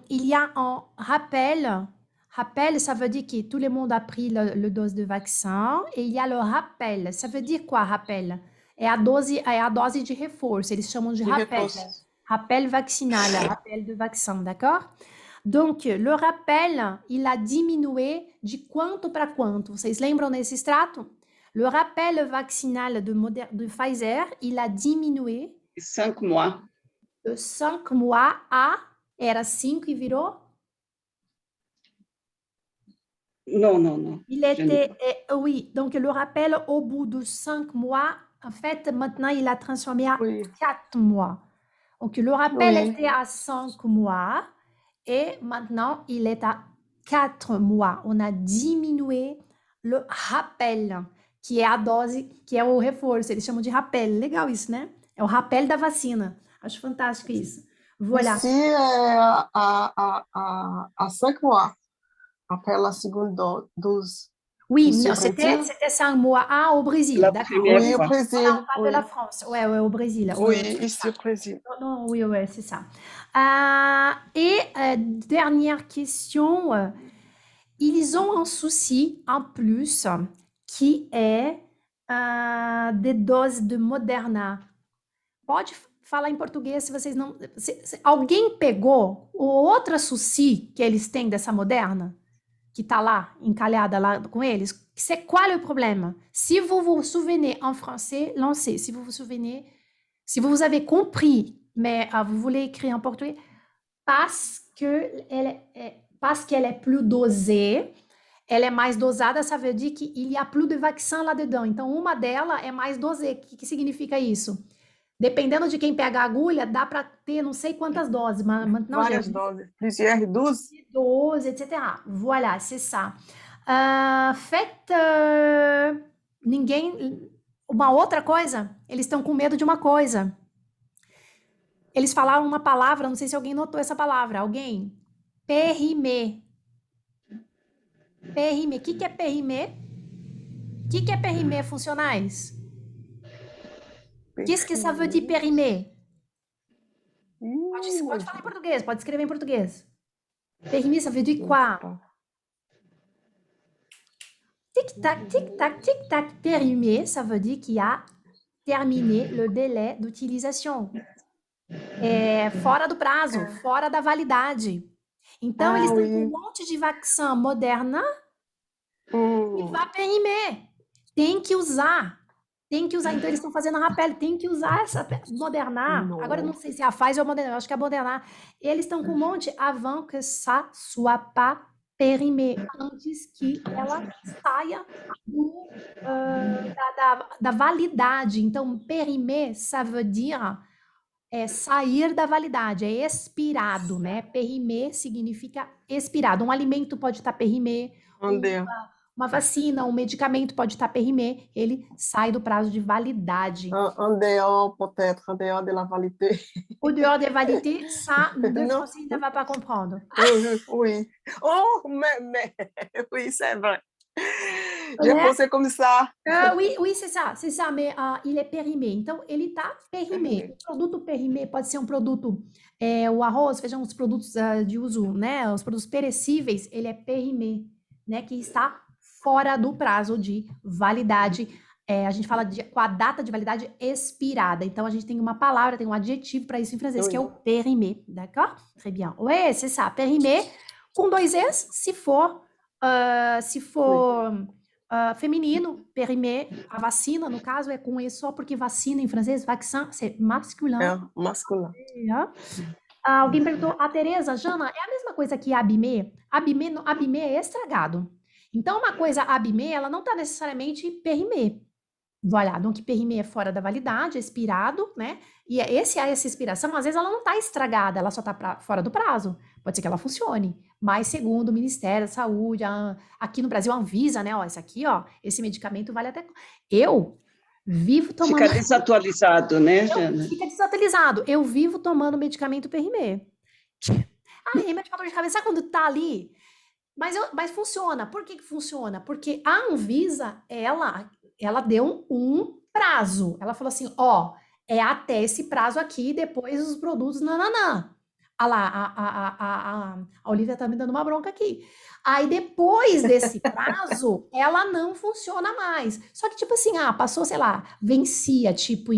Il y a un rappel. Rappel, ça veut dire que tout le monde a pris le dose de vaccin. Et il y a le rappel. Ça veut dire quoi, rappel? É a dose de reforço. Eles chamam de rappel. Rappel vaccinal, rappel de vaccin, d'accord? Donc, le rappel, il a diminué de quanto para quanto? Vocês lembram desse extrato? Le rappel vaccinal de Pfizer, il a diminué 5 mois. De 5 mois a... Era 5 e virou? Non. Il était... oui, donc le rappel au bout de 5 mois, en fait, maintenant, il a transformé à 4 mois. Donc, le rappel était à 5 mois. Et maintenant, il est à 4 mois. On a diminué le rappel, que é a dose, que é o reforço. Eles chamam de rappel. Legal isso, né? É o rappel da vacina. Acho fantástico isso. Voilà. Ici, à 5 mois, après la seconde dose. Oui, c'était 5 mois au Brésil. D'accord. Oui, au Brésil. On parle de la France. Ouais, au Brésil. Oui, ici au Brésil. Non, oui, c'est ça. Dernière question. Ils ont un souci en plus qui est des doses de Moderna. Pode falar em português se vocês não... Se alguém pegou o outro souci que eles têm dessa Moderna? Qui está là, encalhada lá com eles, c'est quoi le problème? Si vous vous souvenez en français, lancez. Si vous vous souvenez, si vous avez compris, mais vous voulez écrire en portugais, parce qu'elle est plus dosée, ela é mais dosada, ça veut dire qu'il y a plus de vaccin lá dedans. Então, uma dela é mais dosée. O que significa isso? Dependendo de quem pega a agulha, dá para ter não sei quantas doses. Maintenant, várias doses, plusieurs doses, etc. Voilà, c'est ça. Uma outra coisa, eles estão com medo de uma coisa. Eles falaram uma palavra, não sei se alguém notou essa palavra. Alguém? Périmé. Périmé. O que é périmé? O que é périmé, funcionais? Qu'est-ce que ça veut dire périmé? Pode falar em português, pode escrever em português. Périmé, ça veut dire quoi? Tic-tac, tic-tac, tic-tac. Périmé, ça veut dire qu'il a terminé le délai d'utilisation. É fora do prazo, fora da validade. Então, eles estão com um monte de vaccin Moderna e vai périmé. Tem que usar. Então eles estão fazendo rappel, tem que usar essa Moderna. Agora eu não sei se é a Pfizer ou a Moderna, eu acho que é a Moderna. Eles estão com um monte avant que ça soit pas périmé antes que ela saia da validade. Então, périmé, ça veut dire sair da validade, é expirado, né? Périmé significa expirado. Um alimento pode estar périmé, Andeo. uma vacina, um medicamento pode estar périmé, ele sai do prazo de validade. En dehors, peut-être, en dehors de la validité. Au dehors de validité, ça, le Non. français ne va pas comprendre. Oui, oui. Oh, mais oui, c'est vrai. J'ai Né? pensé comme ça. Oui, c'est ça, mais il est périmé. Então, ele está périmé. O produto périmé pode ser um produto, o arroz, feijão, os produtos de uso, né? Os produtos perecíveis, ele é périmé, né? Que está fora do prazo de validade. A gente fala com a data de validade expirada. Então, a gente tem uma palavra, tem um adjetivo para isso em francês, que é o périmé, d'accord? Très bien. Oui, c'est ça, périmé, com 2 Es, se for feminino, périmé, a vacina, no caso, é com E só, porque vacina em francês, vaccin, c'est masculin. É masculin. Alguém perguntou, a Tereza, Jana, é a mesma coisa que abimé? Abimé é estragado. Então, uma coisa abimé, ela não está necessariamente périmé. Voilà, donc périmé é fora da validade, expirado, né? E essa expiração, às vezes, ela não está estragada, ela só está fora do prazo. Pode ser que ela funcione, mas segundo o Ministério da Saúde, aqui no Brasil, a Anvisa, né? Ó, isso aqui, ó, esse medicamento vale até... Eu vivo tomando... Fica desatualizado, né, Jana? Fica desatualizado. Eu vivo tomando medicamento périmé. Remédio para dor de cabeça, sabe quando tá ali? Mas funciona. Por que funciona? Porque a Anvisa, ela deu um prazo. Ela falou assim, ó, é até esse prazo aqui, depois os produtos nananã. Ah lá, a Olivia tá me dando uma bronca aqui. Aí, depois desse prazo, ela não funciona mais. Só que, tipo assim, passou, sei lá, vencia, tipo,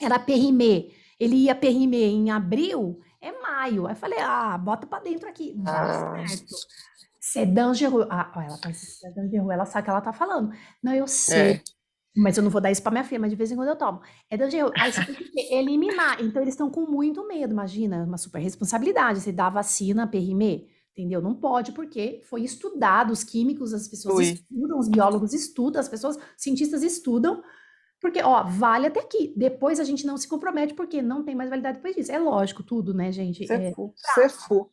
era périmé. Ele ia périmé em abril, é maio. Aí eu falei, bota pra dentro aqui. Dá certo. C'est dangereux. Ela tá c'est dangereux, ela sabe o que ela tá falando. Não, eu sei. Mas eu não vou dar isso pra minha filha, mas de vez em quando eu tomo. É dangereux. Aí você tem que eliminar. Então, eles estão com muito medo, imagina, uma super responsabilidade. Você dá a vacina périmé, entendeu? Não pode, porque foi estudado, os químicos, as pessoas estudam, os biólogos estudam, as pessoas, cientistas estudam, porque, ó, vale até aqui. Depois a gente não se compromete, porque não tem mais validade depois disso. É lógico, tudo, né, gente? C'est fou.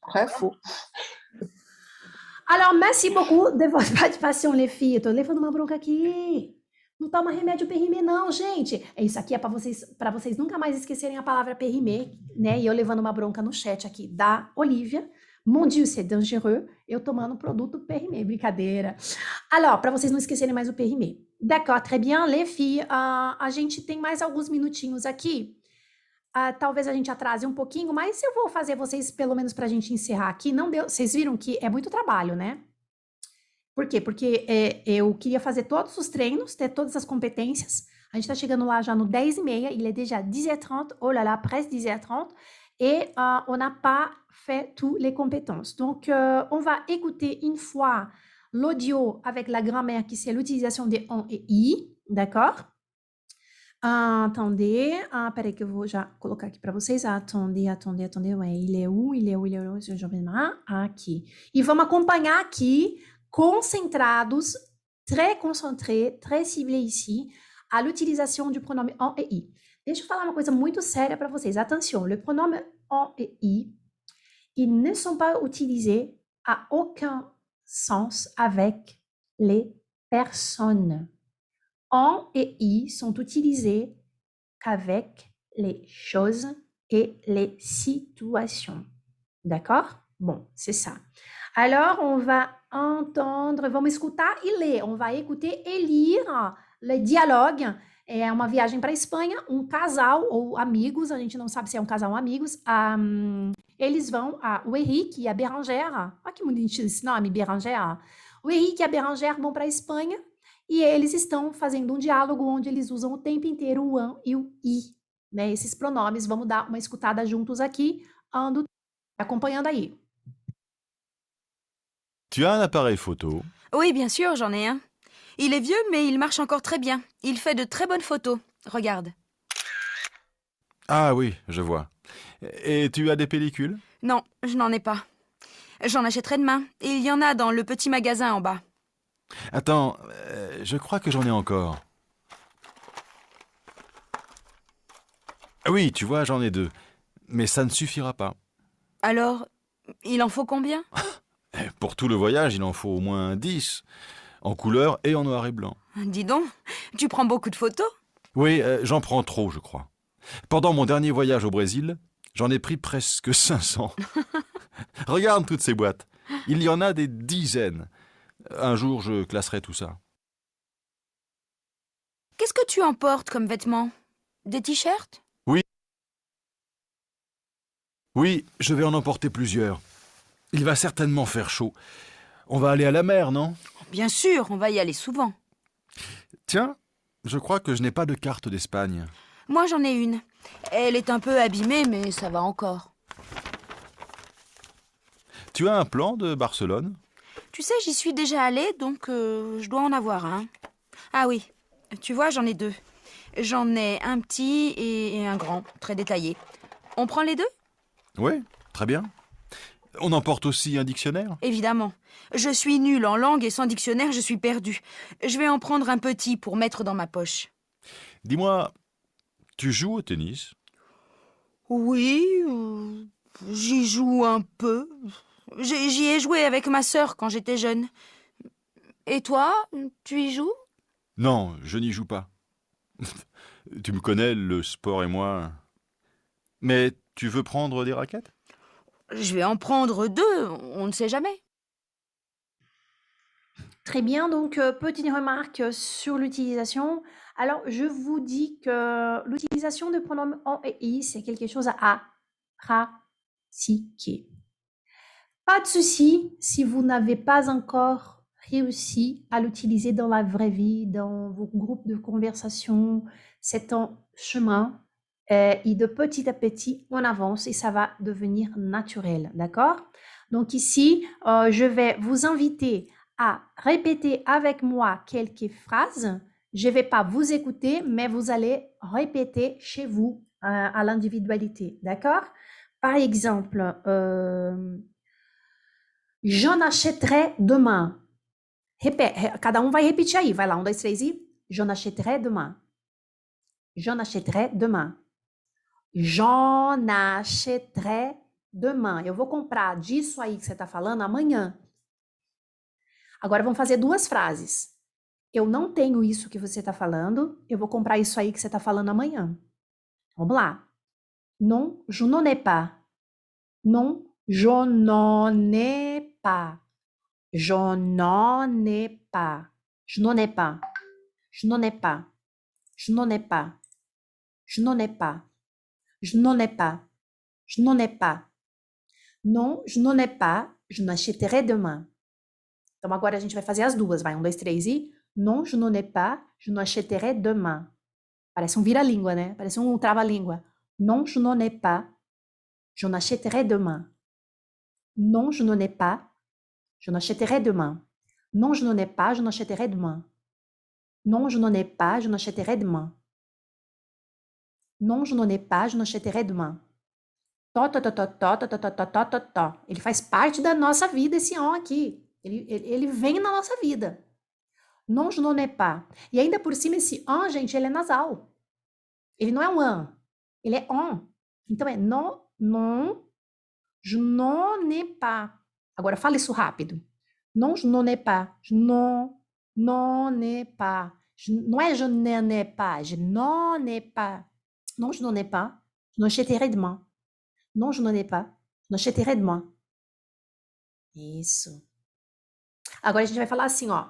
Alors, merci beaucoup de votre participation, les filles. Eu tô levando uma bronca aqui. Não toma remédio périmé, não, gente. Isso aqui é para vocês nunca mais esquecerem a palavra périmé, né? E eu levando uma bronca no chat aqui da Olivia. Mon Dieu, c'est dangereux. Eu tomando produto périmé, brincadeira. Alors, para vocês não esquecerem mais o périmé. D'accord, très bien, les filles. A gente tem mais alguns minutinhos aqui. Talvez a gente atrase um pouquinho, mas eu vou fazer vocês, pelo menos para a gente encerrar aqui. Não deu, vocês viram que é muito trabalho, né? Por quê? Porque eu queria fazer todos os treinos, ter todas as compétences. A gente está chegando lá já no 10h30, il est déjà 10h30, oh là là, presque 10h30, et on n'a pas fait toutes les compétences. Donc, on va écouter une fois l'audio avec la grammaire qui c'est l'utilisation des on et i, d'accord? Attendez, peraí que eu vou já colocar aqui para vocês. Attendez, ouais, il est où? Je vais aqui. E vamos acompanhar aqui, concentrados, très concentrés, très ciblés ici, à l'utilisation du pronome on et i. Deixa eu falar uma coisa muito séria para vocês. Attention, le pronome on et i, ils ne sont pas utilisés à aucun sens avec les personnes. On et i sont utilisés qu'avec les choses et les situations. D'accord? Bon, c'est ça. Alors, on va entendre, vamos escutar e ler. On va écouter et lire le dialogue. É uma viagem para a Espanha, um casal ou amigos, a gente não sabe se é um casal ou amigos. Eles vão, o Henrique e a Bérangère, olha que bonitinho esse nome, Bérangère. O Henrique e a Bérangère vão para a Espanha e eles estão fazendo um diálogo onde eles usam o tempo inteiro o an e o i, né? Esses pronomes, vamos dar uma escutada juntos aqui, ando acompanhando aí. Tu as un appareil photo? Oui, bien sûr, j'en ai un. Il est vieux, mais il marche encore très bien. Il fait de très bonnes photos. Regarde. Ah oui, je vois. Et tu as des pellicules? Non, je n'en ai pas. J'en achèterai demain. Il y en a dans le petit magasin en bas. Attends, je crois que j'en ai encore. Ah oui, tu vois, j'en ai 2. Mais ça ne suffira pas. Alors, il en faut combien? Pour tout le voyage, il en faut au moins 10. En couleur et en noir et blanc. Dis donc, tu prends beaucoup de photos? Oui, j'en prends trop, je crois. Pendant mon dernier voyage au Brésil, j'en ai pris presque 500. Regarde toutes ces boîtes. Il y en a des dizaines. Un jour, je classerai tout ça. Qu'est-ce que tu emportes comme vêtements? Des t-shirts? Oui, je vais en emporter plusieurs. Il va certainement faire chaud. On va aller à la mer, non? Bien sûr, on va y aller souvent. Tiens, je crois que je n'ai pas de carte d'Espagne. Moi, j'en ai une. Elle est un peu abîmée, mais ça va encore. Tu as un plan de Barcelone? Tu sais, j'y suis déjà allée, donc je dois en avoir un. Ah oui, tu vois, j'en ai 2. J'en ai un petit et un grand, très détaillé. On prend les 2? Oui, très bien. On emporte aussi un dictionnaire? Évidemment. Je suis nulle en langue et sans dictionnaire, je suis perdue. Je vais en prendre un petit pour mettre dans ma poche. Dis-moi, tu joues au tennis? Oui, j'y joue un peu. J'y ai joué avec ma sœur quand j'étais jeune. Et toi, tu y joues? Non, je n'y joue pas. Tu me connais, le sport et moi. Mais tu veux prendre des raquettes? Je vais en prendre 2, on ne sait jamais. Très bien, donc petite remarque sur l'utilisation. Alors, je vous dis que l'utilisation de pronoms on et i, c'est quelque chose à pratiquer. Pas de souci si vous n'avez pas encore réussi à l'utiliser dans la vraie vie, dans vos groupes de conversation. C'est un chemin et de petit à petit, on avance et ça va devenir naturel, d'accord? Donc ici, je vais vous inviter à répéter avec moi quelques phrases. Je ne vais pas vous écouter, mais vous allez répéter chez vous à l'individualité, d'accord? Par exemple, j'en achèterai demain. Cada vai repetir aí. Vai lá, 1, 2, 3 e j'en achèterai demain. J'en achèterai demain. J'en achèterai demain. Eu vou comprar disso aí que você está falando amanhã. Agora vamos fazer 2 frases. Eu não tenho isso que você está falando. Eu vou comprar isso aí que você está falando amanhã. Vamos lá. Non, je n'en ai pas. Non, je n'en ai pas. Je n'en ai pas. Je n'en ai pas. Je n'en ai pas. Je n'en ai pas. Je n'en ai pas. Je n'en ai pas. Je n'en ai pas. Non, je n'en ai pas. Je n'achèterai demain. Então agora a gente vai fazer as 2. Vai, 1, 2, 3 e... Non, je n'en ai pas. Je n'achèterai demain. Parece vira-língua, né? Parece trava-língua. Non, je n'en ai pas. Je n'achèterai demain. Non, je n'en ai pas. Je n'achèterai demain. Non, je n'en ai pas. Je n'achèterai demain. Non, je n'en ai pas. Je n'achèterai demain. Non, je n'en ai pas. Je n'achèterai demain. Tó, tó, tó, tó, tó, tó, tó, tó, tó, tó, tó, tó. Ele faz parte da nossa vida, esse on aqui. Ele vem na nossa vida. Non, je n'en ai pas. E ainda por cima, esse on, gente, ele é nasal. Ele não é um an. Ele é on. Então, é non, non, je n'en ai pas. Agora, fala isso rápido. Non, je n'en ai pas. Je n'en ai pas. Não é je n'en ai pas. Je n'en ai pas. Non, je n'en ai pas. Je n'achèterai demain. Non, je n'en ai pas. Je n'achèterai demain. Isso. Agora a gente vai falar assim, ó.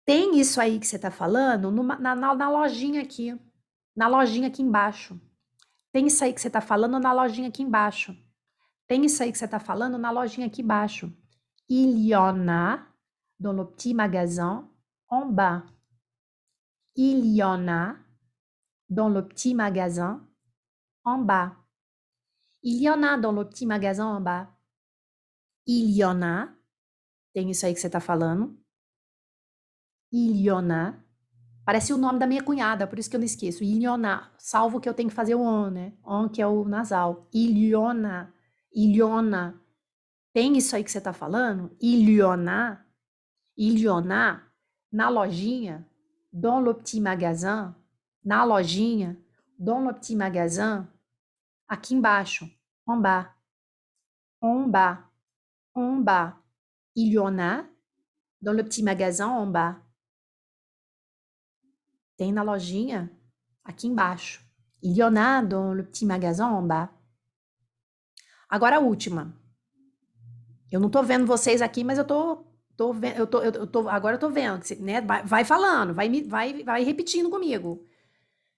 Tem isso aí que você tá falando na lojinha aqui. Na lojinha aqui embaixo. Tem isso aí que você tá falando na lojinha aqui embaixo. Tem isso aí que você tá falando na lojinha aqui embaixo. Il y en a dans le petit magasin en bas. Il y en a dans le petit magasin en bas. Il y en a dans le petit magasin en bas. Il y en a. Tem isso aí que você tá falando. Il y en a. Parece o nome da minha cunhada, por isso que eu não esqueço. Il y en a. Salvo que eu tenho que fazer o on, né? On, que é o nasal. Il y en a. Il y en a. tem isso aí que você está falando? Il y en a, na lojinha, dans le petit magasin, na lojinha, dans le petit magasin, aqui embaixo, en bas, en bas, en bas. Il y en a dans le petit magasin en bas. Tem na lojinha, aqui embaixo. Il y en a dans le petit magasin en bas. Agora a última. Eu não tô vendo vocês aqui, mas agora eu tô vendo, né? Vai falando, vai repetindo comigo.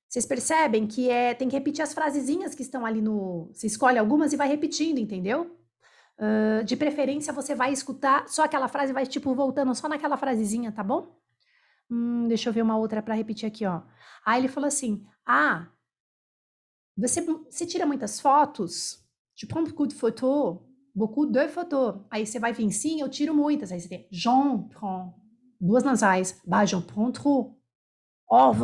Vocês percebem que tem que repetir as frasezinhas que estão ali no... Você escolhe algumas e vai repetindo, entendeu? De preferência, você vai escutar só aquela frase, vai tipo voltando só naquela frasezinha, tá bom? Deixa eu ver uma outra para repetir aqui, ó. Aí ele falou assim, você tira muitas fotos? Tu prends beaucoup de photos? Beaucoup de photos. Aí você vai vir, sim, eu tiro muitas. Aí você tem, j'en prends. Duas nasais. Bah, j'en prends trop. Oh,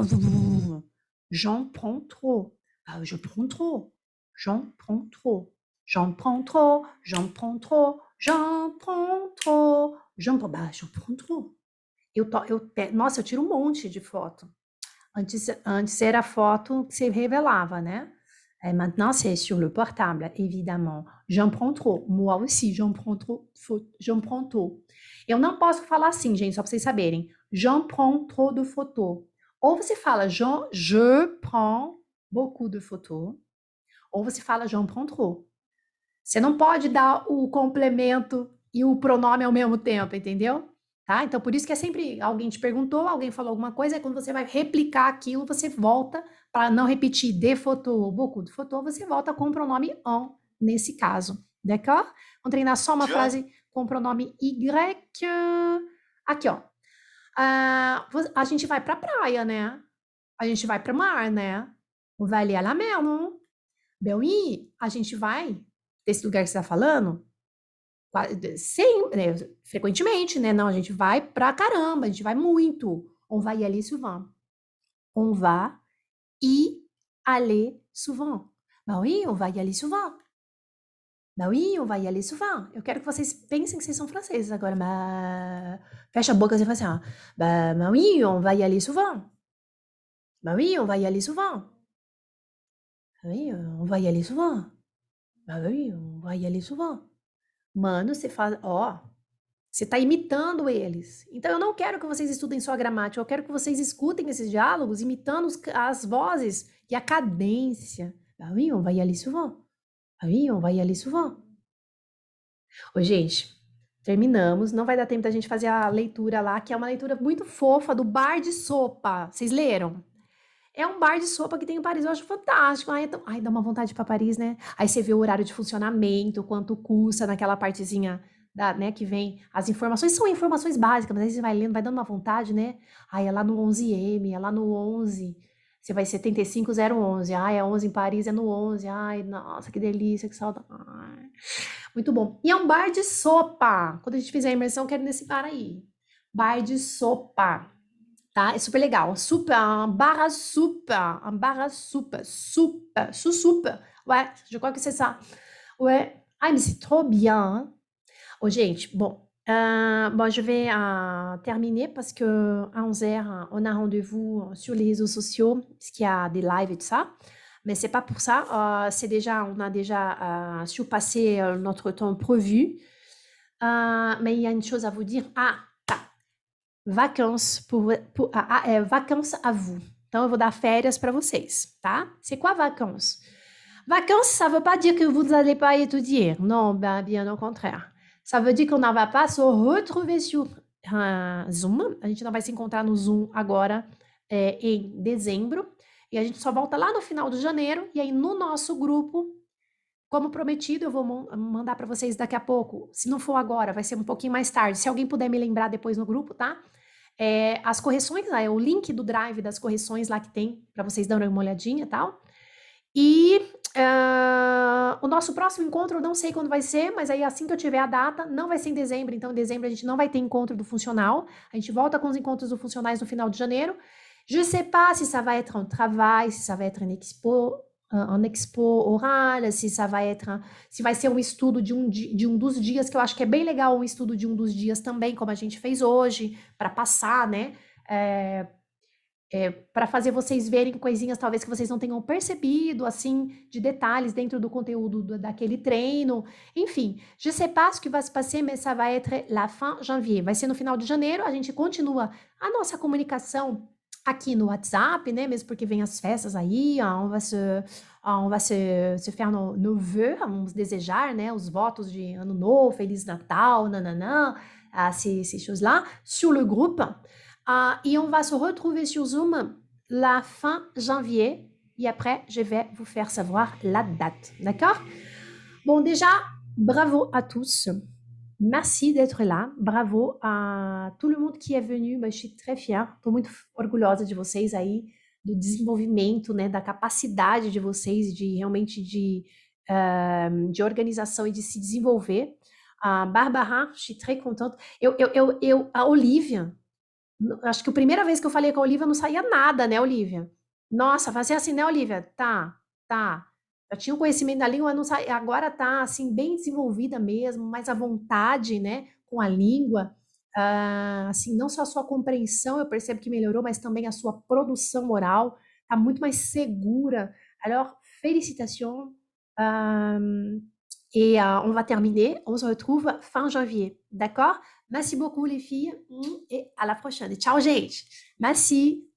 j'en prends trop. Bah, je prends trop. J'en prends trop. J'en prends trop. J'en prends trop. J'en prends trop. Bah, j'en prends trop. Nossa, eu tiro um monte de foto. Antes era foto que você revelava, né? Maintenant, c'est sur le portable, évidemment. J'en prends trop. Moi aussi, j'en prends trop. J'en prends trop. Eu não posso falar assim, gente, só para vocês saberem. J'en prends trop de photos. Ou você fala je prends beaucoup de photos. Ou você fala j'en prends trop. Você não pode dar o complemento e o pronome ao mesmo tempo, entendeu? Tá? Então, por isso que é sempre alguém te perguntou, alguém falou alguma coisa, e quando você vai replicar aquilo, você volta para não repetir de photo, beaucoup de photo, você volta com o pronome en, nesse caso. D'accord? Vamos treinar só uma frase com o pronome y. Aqui, ó. A gente vai para praia, né? A gente vai para o mar, né? On va aller à la mer, non? Ben oui, a gente vai, desse lugar que você está falando, frequentemente, né? Não, a gente vai pra caramba, a gente vai muito. On va y aller souvent. On va y aller souvent. Bah oui, on va y aller souvent. Bah oui, on va y aller souvent. Eu quero que vocês pensem que vocês são franceses agora. Fecha a boca e fala assim, ó. Bah oui, on va y aller souvent. Bah oui, on va y aller souvent. Bah oui, on va y aller souvent. Bah oui, on va y aller souvent. Mano, você faz, você está imitando eles. Então, eu não quero que vocês estudem só a gramática, eu quero que vocês escutem esses diálogos, imitando as vozes e a cadência. Ah oui, on va y aller souvent. Ah oui, on va y aller souvent. Ô, gente, terminamos. Não vai dar tempo da gente fazer a leitura lá, que é uma leitura muito fofa do Bar de Sopa. Vocês leram? É um bar de sopa que tem em Paris, eu acho fantástico. Ai, dá uma vontade de ir pra Paris, né? Aí você vê o horário de funcionamento, quanto custa naquela partezinha, né, que vem as informações. São informações básicas, mas aí você vai lendo, vai dando uma vontade, né? Ai, é lá no 11M, é lá no 11. Você vai 75011. Ai, é 11 em Paris, é no 11. Ai, nossa, que delícia, que saudade. Ai, muito bom. E é um bar de sopa. Quando a gente fizer a imersão, eu quero ir nesse bar aí. Bar de sopa. Tá? É super legal. Soupe, un bar à soupe. Un bar à soupe. Soupe. Sous-soupe. Ouais, je crois que c'est ça. Ouais. Ah, mais c'est trop bien. Oh, gente, bon, je vais terminer parce que à 11h, on a rendez-vous sur les réseaux sociaux, parce qu'il y a des lives et tout ça. Mais c'est pas pour ça. On a déjà surpassé notre temps prévu. Mais il y a une chose à vous dire. Vacances vacances à vous. Então, eu vou dar férias para vocês, tá? C'est quoi vacances? Vacances, ça veut pas dire que vous n'allez pas étudier. Non, bien au contraire. Ça veut dire qu'on ne va pas se retrouver sur Zoom. A gente não vai se encontrar no Zoom agora em dezembro. E a gente só volta lá no final de janeiro. E aí, no nosso grupo, como prometido, eu vou mandar para vocês daqui a pouco. Se não for agora, vai ser um pouquinho mais tarde. Se alguém puder me lembrar depois no grupo, tá? As correções, o link do Drive das correções lá que tem, para vocês darem uma olhadinha e tal. E o nosso próximo encontro, eu não sei quando vai ser, mas aí assim que eu tiver a data, não vai ser em dezembro. Então, em dezembro a gente não vai ter encontro do funcional. A gente volta com os encontros do funcionais no final de janeiro. Je sais pas si ça va être un travail, si ça va être une expo. um expo oral, se ça vai être, se vai ser um estudo de um dos dias, que eu acho que é bem legal um estudo de um dos dias também, como a gente fez hoje, para passar, né? Para fazer vocês verem coisinhas talvez que vocês não tenham percebido, assim, de detalhes dentro do conteúdo daquele treino. Enfim, je sais pas ce qui va se passer, mais ça va être la fin janvier. Vai ser no final de janeiro, a gente continua a nossa comunicação aqui no WhatsApp, né? Mesmo porque vem as festas aí, on va se faire nos vœux, vamos desejar, né? Os votos de Ano Novo, Feliz Natal, nananã, ces choses-là, sur le groupe. Et on va se retrouver sur Zoom la fin janvier. Et après, je vais vous faire savoir la date. D'accord? Bon, déjà, bravo à tous. Merci d'être lá. Bravo a tout le monde que é venu. Eu estou très fière. Estou muito orgulhosa de vocês aí, do desenvolvimento, né, da capacidade de vocês de realmente de organização e de se desenvolver. A Barbara, estou très contente. A Olivia, acho que a primeira vez que eu falei com a Olivia não saía nada, né, Olivia? Nossa, fazia assim, né, Olivia? Tá. Já tinha um conhecimento da língua, não saía, agora tá, assim, bem desenvolvida mesmo, mais à vontade, né, com a língua. Assim, não só a sua compreensão, eu percebo que melhorou, mas também a sua produção oral tá muito mais segura. Alors, félicitations. Et on va terminer. On se retrouve fin janvier. D'accord? Merci beaucoup, les filles. Et à la prochaine. Ciao, gente. Merci.